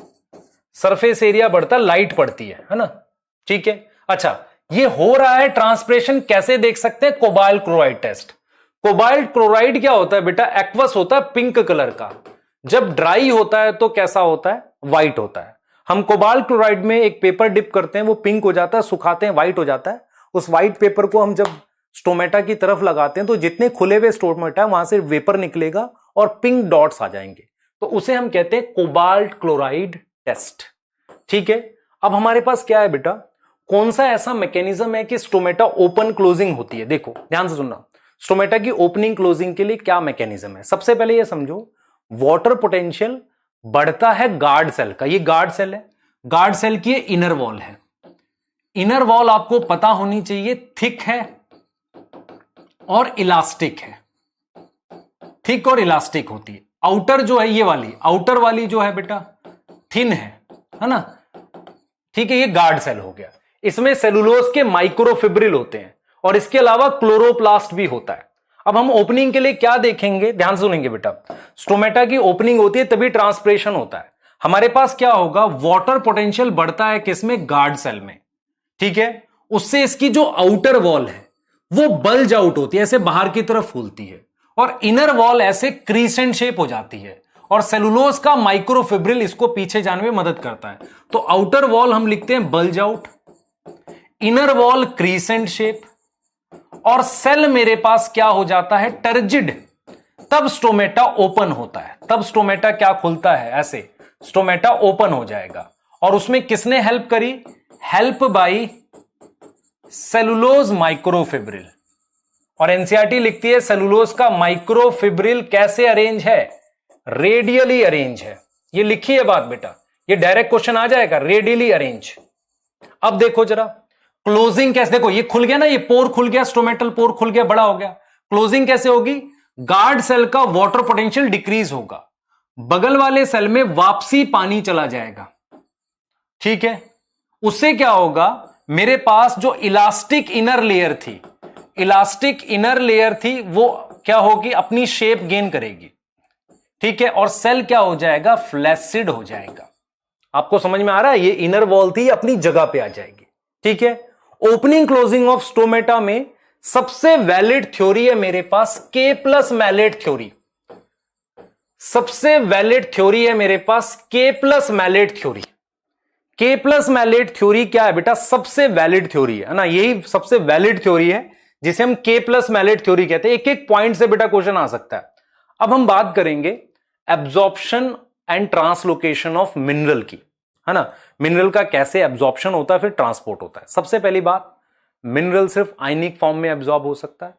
सरफेस एरिया बढ़ता है, लाइट पड़ती है ना, ठीक है। अच्छा, ये हो रहा है ट्रांसपिरेशन, कैसे देख सकते हैं, cobalt chloride test. Cobalt chloride क्या होता है बेटा, एक्वस होता है, पिंक कलर का। जब ड्राई होता है तो कैसा होता है, व्हाइट होता है। हम कोबाल्ट क्लोराइड में एक पेपर डिप करते हैं, वो पिंक हो जाता है, सुखाते हैं व्हाइट हो जाता है। उस व्हाइट पेपर को हम जब स्टोमेटा की तरफ लगाते हैं तो जितने खुले हुए स्टोमेटा वहां से वेपर निकलेगा और पिंक डॉट्स आ जाएंगे, तो उसे हम कहते हैं कोबाल्ट क्लोराइड टेस्ट, ठीक है। अब हमारे पास क्या है बेटा, कौन सा ऐसा मैकेनिज्म है कि स्टोमेटा ओपन क्लोजिंग होती है। देखो ध्यान से सुनना, स्टोमेटा की ओपनिंग क्लोजिंग के लिए क्या मैकेनिज्म है। सबसे पहले ये समझो, वाटर पोटेंशियल बढ़ता है गार्ड सेल का, ये गार्ड सेल है, गार्ड सेल की इनर वॉल है। इनर वॉल आपको पता होनी चाहिए थिक है और इलास्टिक है, थिक और इलास्टिक होती है। आउटर जो है ये वाली, आउटर वाली जो है बेटा थिन है ना, ठीक है, ये गार्ड सेल हो गया। इसमें सेलुलोज के माइक्रोफिब्रिल होते हैं और इसके अलावा क्लोरोप्लास्ट भी होता है। अब हम ओपनिंग के लिए क्या देखेंगे, ध्यान सुनेंगे बेटा। स्टोमेटा की ओपनिंग होती है तभी ट्रांसपिरेशन होता है। हमारे पास क्या होगा, वाटर पोटेंशियल बढ़ता है किसमें, गार्ड सेल में, ठीक है। उससे इसकी जो आउटर वॉल है वो बल्ज आउट होती है, ऐसे बाहर की तरफ फूलती है, और इनर वॉल ऐसे क्रीसेंट शेप हो जाती है, और सेलुलोज का माइक्रोफिब्रिल इसको पीछे जाने में मदद करता है। तो आउटर वॉल हम लिखते हैं bulge out, inner wall crescent shape, और सेल मेरे पास क्या हो जाता है, टर्जिड। तब स्टोमेटा ओपन होता है, तब स्टोमेटा क्या खुलता है, ऐसे स्टोमेटा ओपन हो जाएगा। और उसमें किसने हेल्प करी, हेल्प बाय सेलुलोज माइक्रोफिब्रिल। और एनसीईआरटी लिखती है सेलुलोज का माइक्रोफिब्रिल कैसे अरेंज है, रेडियली अरेंज है। ये लिखी है बात बेटा, ये डायरेक्ट क्वेश्चन आ जाएगा, रेडियली अरेंज। अब देखो जरा क्लोजिंग कैसे, देखो ये खुल गया ना, ये पोर खुल गया, स्टोमेटल पोर खुल गया, बड़ा हो गया। क्लोजिंग कैसे होगी, गार्ड सेल का वाटर पोटेंशियल डिक्रीज होगा, बगल वाले सेल में वापसी पानी चला जाएगा, ठीक है। उससे क्या होगा, मेरे पास जो इलास्टिक इनर लेयर थी, इलास्टिक इनर लेयर थी, वो क्या होगी, अपनी शेप गेन करेगी, ठीक है। और सेल क्या हो जाएगा, फ्लैसिड हो जाएगा। आपको समझ में आ रहा है, ये इनर वॉल थी अपनी जगह पे आ जाएगी, ठीक है। ओपनिंग क्लोजिंग ऑफ स्टोमेटा में सबसे वैलिड थ्योरी है मेरे पास के प्लस मैलेट थ्योरी। सबसे वैलिड थ्योरी है मेरे पास के प्लस मैलेट थ्योरी। के प्लस मैलेट थ्योरी क्या है बेटा, सबसे वैलिड थ्योरी है ना, यही सबसे वैलिड थ्योरी है जिसे हम के प्लस मैलेट थ्योरी कहते हैं। एक एक पॉइंट से बेटा क्वेश्चन आ सकता है। अब हम बात करेंगे absorption and translocation of mineral की, है ना। मिनरल का कैसे एब्जॉर्प्शन होता है फिर ट्रांसपोर्ट होता है। सबसे पहली बात, मिनरल सिर्फ आयनिक फॉर्म में एब्जॉर्ब हो सकता है।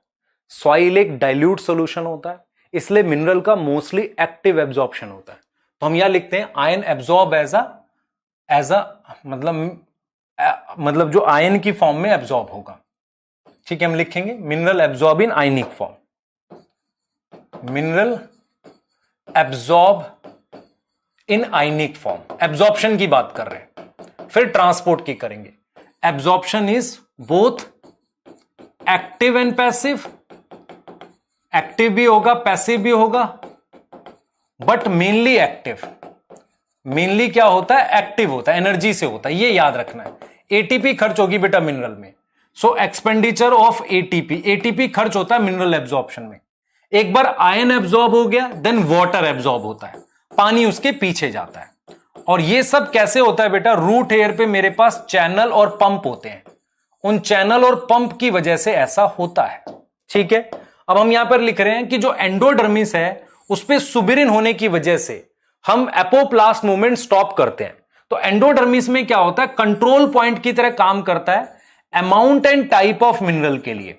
सॉइल एक डाइल्यूट सोल्यूशन होता है, इसलिए मिनरल का मोस्टली एक्टिव एब्जॉर्प्शन होता है। तो हम यहां लिखते हैं आयन एब्जॉर्ब एज अ मतलब जो आयन की फॉर्म में एब्जॉर्ब होगा, ठीक है। हम लिखेंगे mineral absorb in ionic form, mineral absorb in ionic form. Absorption की बात कर रहे हैं, फिर ट्रांसपोर्ट की करेंगे। Absorption is both active and passive, active भी होगा पैसिव भी होगा, बट मेनली एक्टिव। मेनली क्या होता है, एक्टिव होता है, एनर्जी से होता है, ये याद रखना है। एटीपी खर्च होगी बेटा मिनरल में, सो एक्सपेंडिचर ऑफ एटीपी, एटीपी खर्च होता है मिनरल एब्जॉर्प्शन में। एक बार आयन एब्जॉर्ब हो गया, देन वाटर एब्जॉर्ब होता है, पानी उसके पीछे जाता है। और ये सब कैसे होता है बेटा, रूट हेयर पे मेरे पास चैनल और पंप होते हैं, उन चैनल और पंप की वजह से ऐसा होता है, ठीक है। अब हम यहां पर लिख रहे हैं कि जो एंडोडर्मिस है उस पे सुबिरिन होने की वजह से हम एपोप्लास्ट मूवमेंट स्टॉप करते हैं। तो एंडोडर्मिस में क्या होता है, कंट्रोल पॉइंट की तरह काम करता है amount and type of mineral के लिए।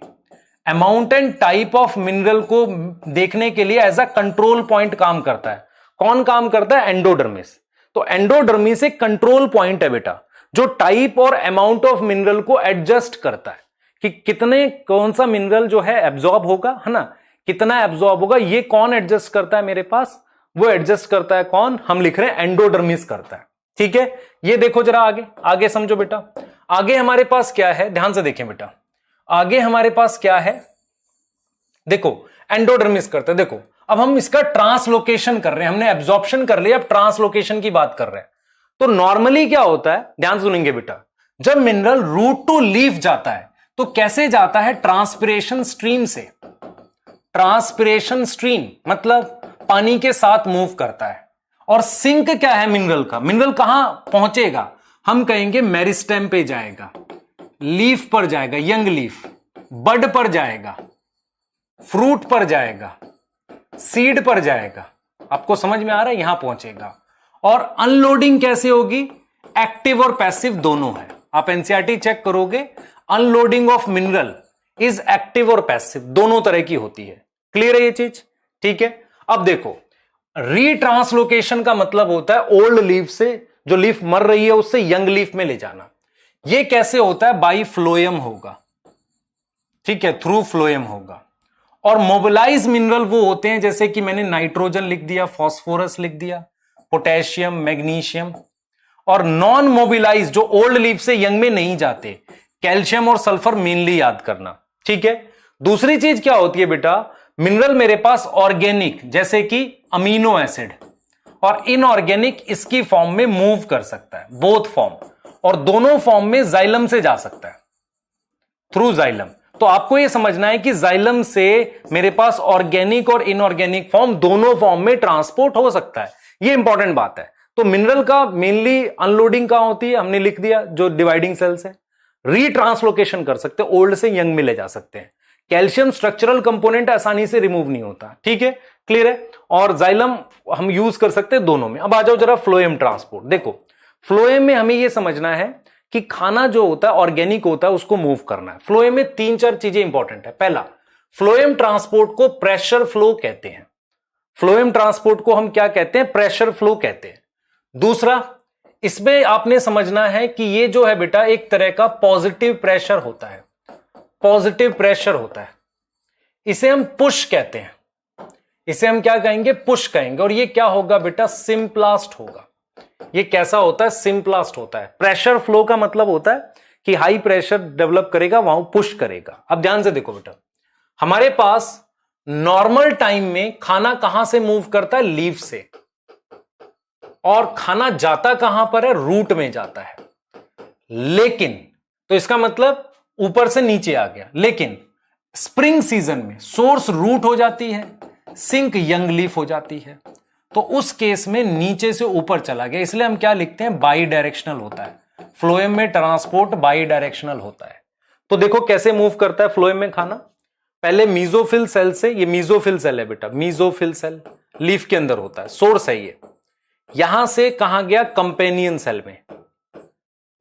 Amount and type of mineral को देखने के लिए एज अ कंट्रोल पॉइंट काम करता है। कौन काम करता है, एंडोडर्मिस। तो एंडोडर्मिस एक कंट्रोल पॉइंट है बेटा, जो टाइप और अमाउंट ऑफ मिनरल को एडजस्ट करता है कि कितने, कौन सा मिनरल जो है एब्जॉर्ब होगा, है ना, कितना एब्जॉर्ब होगा, ये कौन एडजस्ट करता है मेरे पास, वो एडजस्ट करता है कौन, हम लिख रहे हैं एंडोडर्मिस करता है, ठीक है। ये देखो जरा आगे, आगे समझो बेटा। आगे हमारे पास क्या है, ध्यान से देखें बेटा, आगे हमारे पास क्या है, देखो एंडोडर्मिस करते हैं। देखो अब हम इसका ट्रांसलोकेशन कर रहे हैं, हमने एब्जॉर्प्शन कर लिया, अब ट्रांसलोकेशन की बात कर रहे हैं। तो नॉर्मली क्या होता है, ध्यान सुनेंगे बेटा, जब मिनरल रूट टू लीफ जाता है तो कैसे जाता है, ट्रांसपिरेशन स्ट्रीम से। ट्रांसपिरेशन स्ट्रीम मतलब पानी के साथ मूव करता है। और सिंक क्या है मिनरल का, मिनरल कहां पहुंचेगा, हम कहेंगे मेरिस्टेम पे जाएगा, लीफ पर जाएगा, यंग लीफ, बड पर जाएगा, फ्रूट पर जाएगा, सीड पर जाएगा। आपको समझ में आ रहा है, यहां पहुंचेगा। और अनलोडिंग कैसे होगी, एक्टिव और पैसिव दोनों है। आप एनसीईआरटी चेक करोगे, unloading of mineral is active और पैसिव, दोनों तरह की होती है। क्लियर है ये चीज, ठीक है। अब देखो रीट्रांसलोकेशन का मतलब होता है ओल्ड लीफ से, जो लीफ मर रही है उससे यंग लीफ में ले जाना। ये कैसे होता है, बाई फ्लोएम होगा, ठीक है, थ्रू फ्लोएम होगा। और मोबिलाइज मिनरल वो होते हैं जैसे कि मैंने नाइट्रोजन लिख दिया, फास्फोरस लिख दिया, पोटेशियम, मैग्नीशियम। और नॉन मोबिलाइज जो ओल्ड लीफ से यंग में नहीं जाते, कैल्शियम और सल्फर मेनली याद करना, ठीक है। दूसरी चीज क्या होती है बेटा, मिनरल मेरे पास ऑर्गेनिक जैसे कि अमीनो एसिड, और इनऑर्गेनिक इसकी फॉर्म में मूव कर सकता है, बोथ फॉर्म, और दोनों फॉर्म में जाइलम से जा सकता है, थ्रू जाइलम। तो आपको यह समझना है कि जाइलम से मेरे पास ऑर्गेनिक और इनऑर्गेनिक फॉर्म दोनों फॉर्म में ट्रांसपोर्ट हो सकता है, यह इंपॉर्टेंट बात है। तो मिनरल का मेनली अनलोडिंग कहां होती है, हमने लिख दिया, जो डिवाइडिंग सेल्स है। रीट्रांसलोकेशन कर सकते हैं, ओल्ड से यंग में ले जा सकते हैं। कैल्शियम स्ट्रक्चरल कंपोनेंट आसानी से रिमूव नहीं होता, ठीक है, क्लियर है। और जाइलम हम यूज कर सकते हैं दोनों में। अब आ जाओ जरा फ्लोएम ट्रांसपोर्ट। देखो फ्लोएम में हमें यह समझना है कि खाना जो होता है ऑर्गेनिक होता है, उसको मूव करना है। फ्लोएम में 3-4 चीजें इंपॉर्टेंट है। पहला, फ्लोएम ट्रांसपोर्ट को प्रेशर फ्लो कहते हैं। फ्लोएम ट्रांसपोर्ट को हम क्या कहते हैं, प्रेशर फ्लो कहते हैं। दूसरा, इसमें आपने समझना है कि ये जो है बेटा एक तरह का पॉजिटिव प्रेशर होता है, पॉजिटिव प्रेशर होता है, इसे हम पुश कहते हैं। इसे हम क्या कहेंगे, पुश कहेंगे। और ये क्या होगा बेटा, सिंप्लास्ट होगा। ये कैसा होता है, सिंप्लास्ट होता है। प्रेशर फ्लो का मतलब होता है कि हाई प्रेशर डेवलप करेगा, वहां पुश करेगा। अब ध्यान से देखो बेटा, हमारे पास नॉर्मल टाइम में खाना कहां से मूव करता है, लीफ से, और खाना जाता कहां पर है, रूट में जाता है। लेकिन तो इसका मतलब ऊपर से नीचे आ गया। लेकिन स्प्रिंग सीजन में सोर्स रूट हो जाती है, सिंक यंग लीफ हो जाती है, तो उस केस में नीचे से ऊपर चला गया। इसलिए हम क्या लिखते हैं, बाई डायरेक्शनल होता है। फ्लोएम में ट्रांसपोर्ट बाई डायरेक्शनल होता है। तो देखो कैसे मूव करता है फ्लोएम में खाना। पहले मीजोफिल सेल से, ये मीजोफिल सेल है बेटा, मीजोफिल सेल लीफ के अंदर होता है, सोर्स है ये। यहां से कहां गया, कंपेनियन सेल में।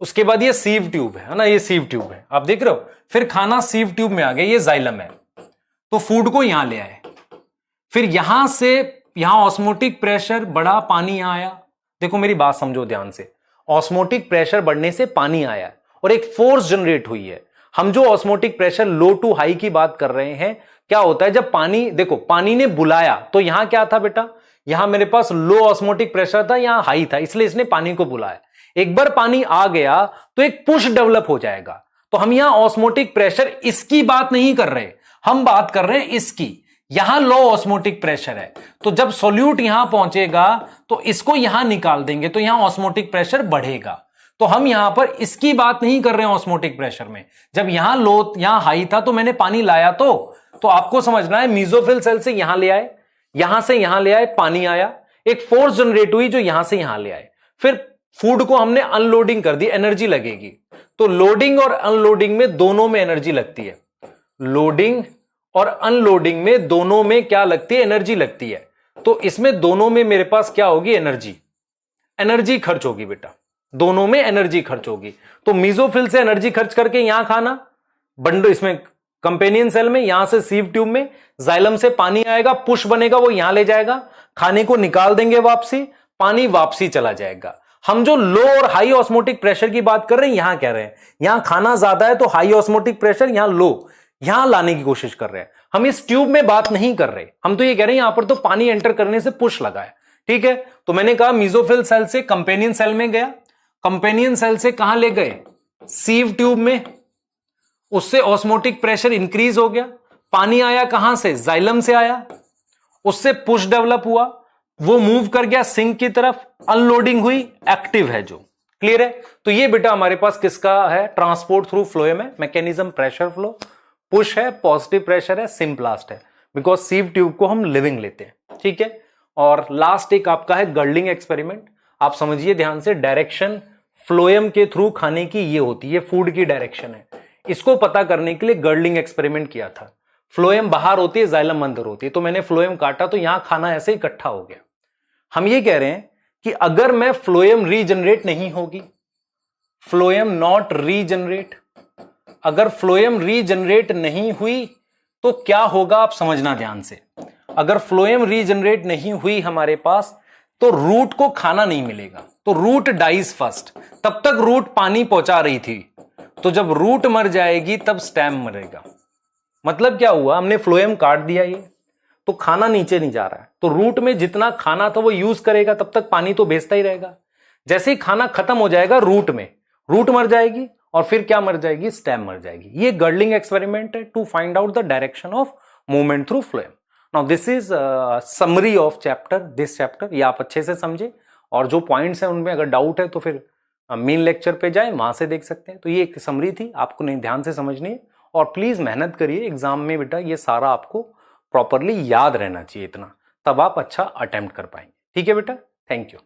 उसके बाद ये सीव ट्यूब है ना, ये सीव ट्यूब है, आप देख रहे हो। फिर खाना सीव ट्यूब में आ गया, ये जाइलम है, तो फूड को यहां ले आए। फिर यहां से यहां ऑस्मोटिक प्रेशर बढ़ा, पानी यहां आया। देखो मेरी बात समझो ध्यान से, ऑस्मोटिक प्रेशर बढ़ने से पानी आया और एक फोर्स जनरेट हुई है। हम जो osmotic pressure low to high की बात कर रहे हैं, क्या होता है जब पानी, देखो पानी ने बुलाया तो यहां क्या था बेटा, यहां मेरे पास लो ऑस्मोटिक प्रेशर था, यहां हाई था, इसलिए इसने पानी को बुलाया। एक बार पानी आ गया तो एक पुश डेवलप हो जाएगा। तो हम यहां ऑस्मोटिक प्रेशर इसकी बात नहीं कर रहे, हम बात कर रहे हैं इसकी। यहां लो ऑस्मोटिक प्रेशर है, तो जब सोल्यूट यहां पहुंचेगा तो इसको यहां निकाल देंगे, तो यहां ऑस्मोटिक प्रेशर बढ़ेगा। तो हम यहां पर इसकी बात नहीं कर रहे हैं ऑस्मोटिक प्रेशर में। जब यहां लो, यहां हाई था तो मैंने पानी लाया, तो आपको समझना है मीजोफिल सेल से यहां ले आए, यहां से यहां ले आए, पानी आया, एक फोर्स जनरेट हुई जो यहां से यहां ले आए। फिर फूड को हमने अनलोडिंग कर दी, एनर्जी लगेगी। तो लोडिंग और अनलोडिंग में दोनों में एनर्जी लगती है। लोडिंग और अनलोडिंग में दोनों में क्या लगती है, एनर्जी लगती है। तो इसमें दोनों में मेरे पास क्या होगी, एनर्जी, एनर्जी खर्च होगी बेटा, दोनों में एनर्जी खर्च होगी। तो मीजोफिल से एनर्जी खर्च करके यहां खाना बंडल, इसमें कंपेनियन सेल में, यहां से सीव ट्यूब में, जाइलम से पानी आएगा, पुश बनेगा, वो यहां ले जाएगा, खाने को निकाल देंगे वापसी, पानी वापसी चला जाएगा। हम जो लो और हाई ऑस्मोटिक प्रेशर की बात कर रहे हैं, यहां कह रहे हैं यहां खाना ज्यादा है तो हाई ऑस्मोटिक प्रेशर, यहां लो, यहां लाने की कोशिश कर रहे हैं। हम इस ट्यूब में बात नहीं कर रहे, हम तो ये कह रहे हैं यहां पर तो पानी एंटर करने से पुश लगा है, ठीक है। तो मैंने कहा मीजोफिल सेल से कंपेनियन सेल में गया, कंपेनियन सेल से कहां ले गए, सीव ट्यूब में, उससे ऑस्मोटिक प्रेशर इंक्रीज हो गया, पानी आया कहां से, जाइलम से आया, उससे पुश डेवलप हुआ, वो मूव कर गया सिंक की तरफ, अनलोडिंग हुई, एक्टिव है जो, क्लियर है। तो ये बेटा हमारे पास किसका है, ट्रांसपोर्ट थ्रू फ्लोएम है, मैकेनिज्म प्रेशर फ्लो, पुश है, पॉजिटिव प्रेशर है, सिंप्लास्ट है, बिकॉज सीव ट्यूब को हम लिविंग लेते हैं, ठीक है। और लास्ट एक आपका है गर्लिंग एक्सपेरिमेंट। आप समझिए ध्यान से, डायरेक्शन फ्लोएम के थ्रू खाने की ये होती है, फूड की डायरेक्शन है। इसको पता करने के लिए गर्लिंग एक्सपेरिमेंट किया था। फ्लोएम बाहर होती है, जाइलम अंदर होती है, तो मैंने फ्लोएम काटा तो यहां खाना ऐसे इकट्ठा हो गया। हम ये कह रहे हैं कि अगर मैं फ्लोएम रीजनरेट नहीं होगी, फ्लोएम नॉट रीजनरेट, अगर फ्लोएम रीजनरेट नहीं हुई तो क्या होगा, आप समझना ध्यान से। अगर फ्लोएम रीजनरेट नहीं हुई हमारे पास, तो रूट को खाना नहीं मिलेगा, तो रूट डाइज फर्स्ट। तब तक रूट पानी पहुंचा रही थी, तो जब रूट मर जाएगी तब स्टेम मरेगा। मतलब क्या हुआ, हमने फ्लोएम काट दिया ये, तो खाना नीचे नहीं जा रहा है, तो रूट में जितना खाना था वो यूज करेगा, तब तक पानी तो भेजता ही रहेगा। जैसे ही खाना खत्म हो जाएगा रूट में, रूट मर जाएगी, और फिर क्या मर जाएगी, स्टेम मर जाएगी। ये गर्डलिंग एक्सपेरिमेंट है to find out the direction of movement through phloem. Now this is summary of chapter, this chapter, ये आप अच्छे से समझे, और जो पॉइंट्स हैं उनमें अगर डाउट है तो फिर मेन लेक्चर पे जाए, वहां से देख सकते हैं। तो ये एक समरी थी, आपको नहीं ध्यान से समझनी है, और प्लीज मेहनत करिए एग्जाम में बेटा, ये सारा आपको प्रॉपरली याद रहना चाहिए इतना, तब आप अच्छा अटेम्प्ट कर पाएंगे। ठीक है बेटा, थैंक यू।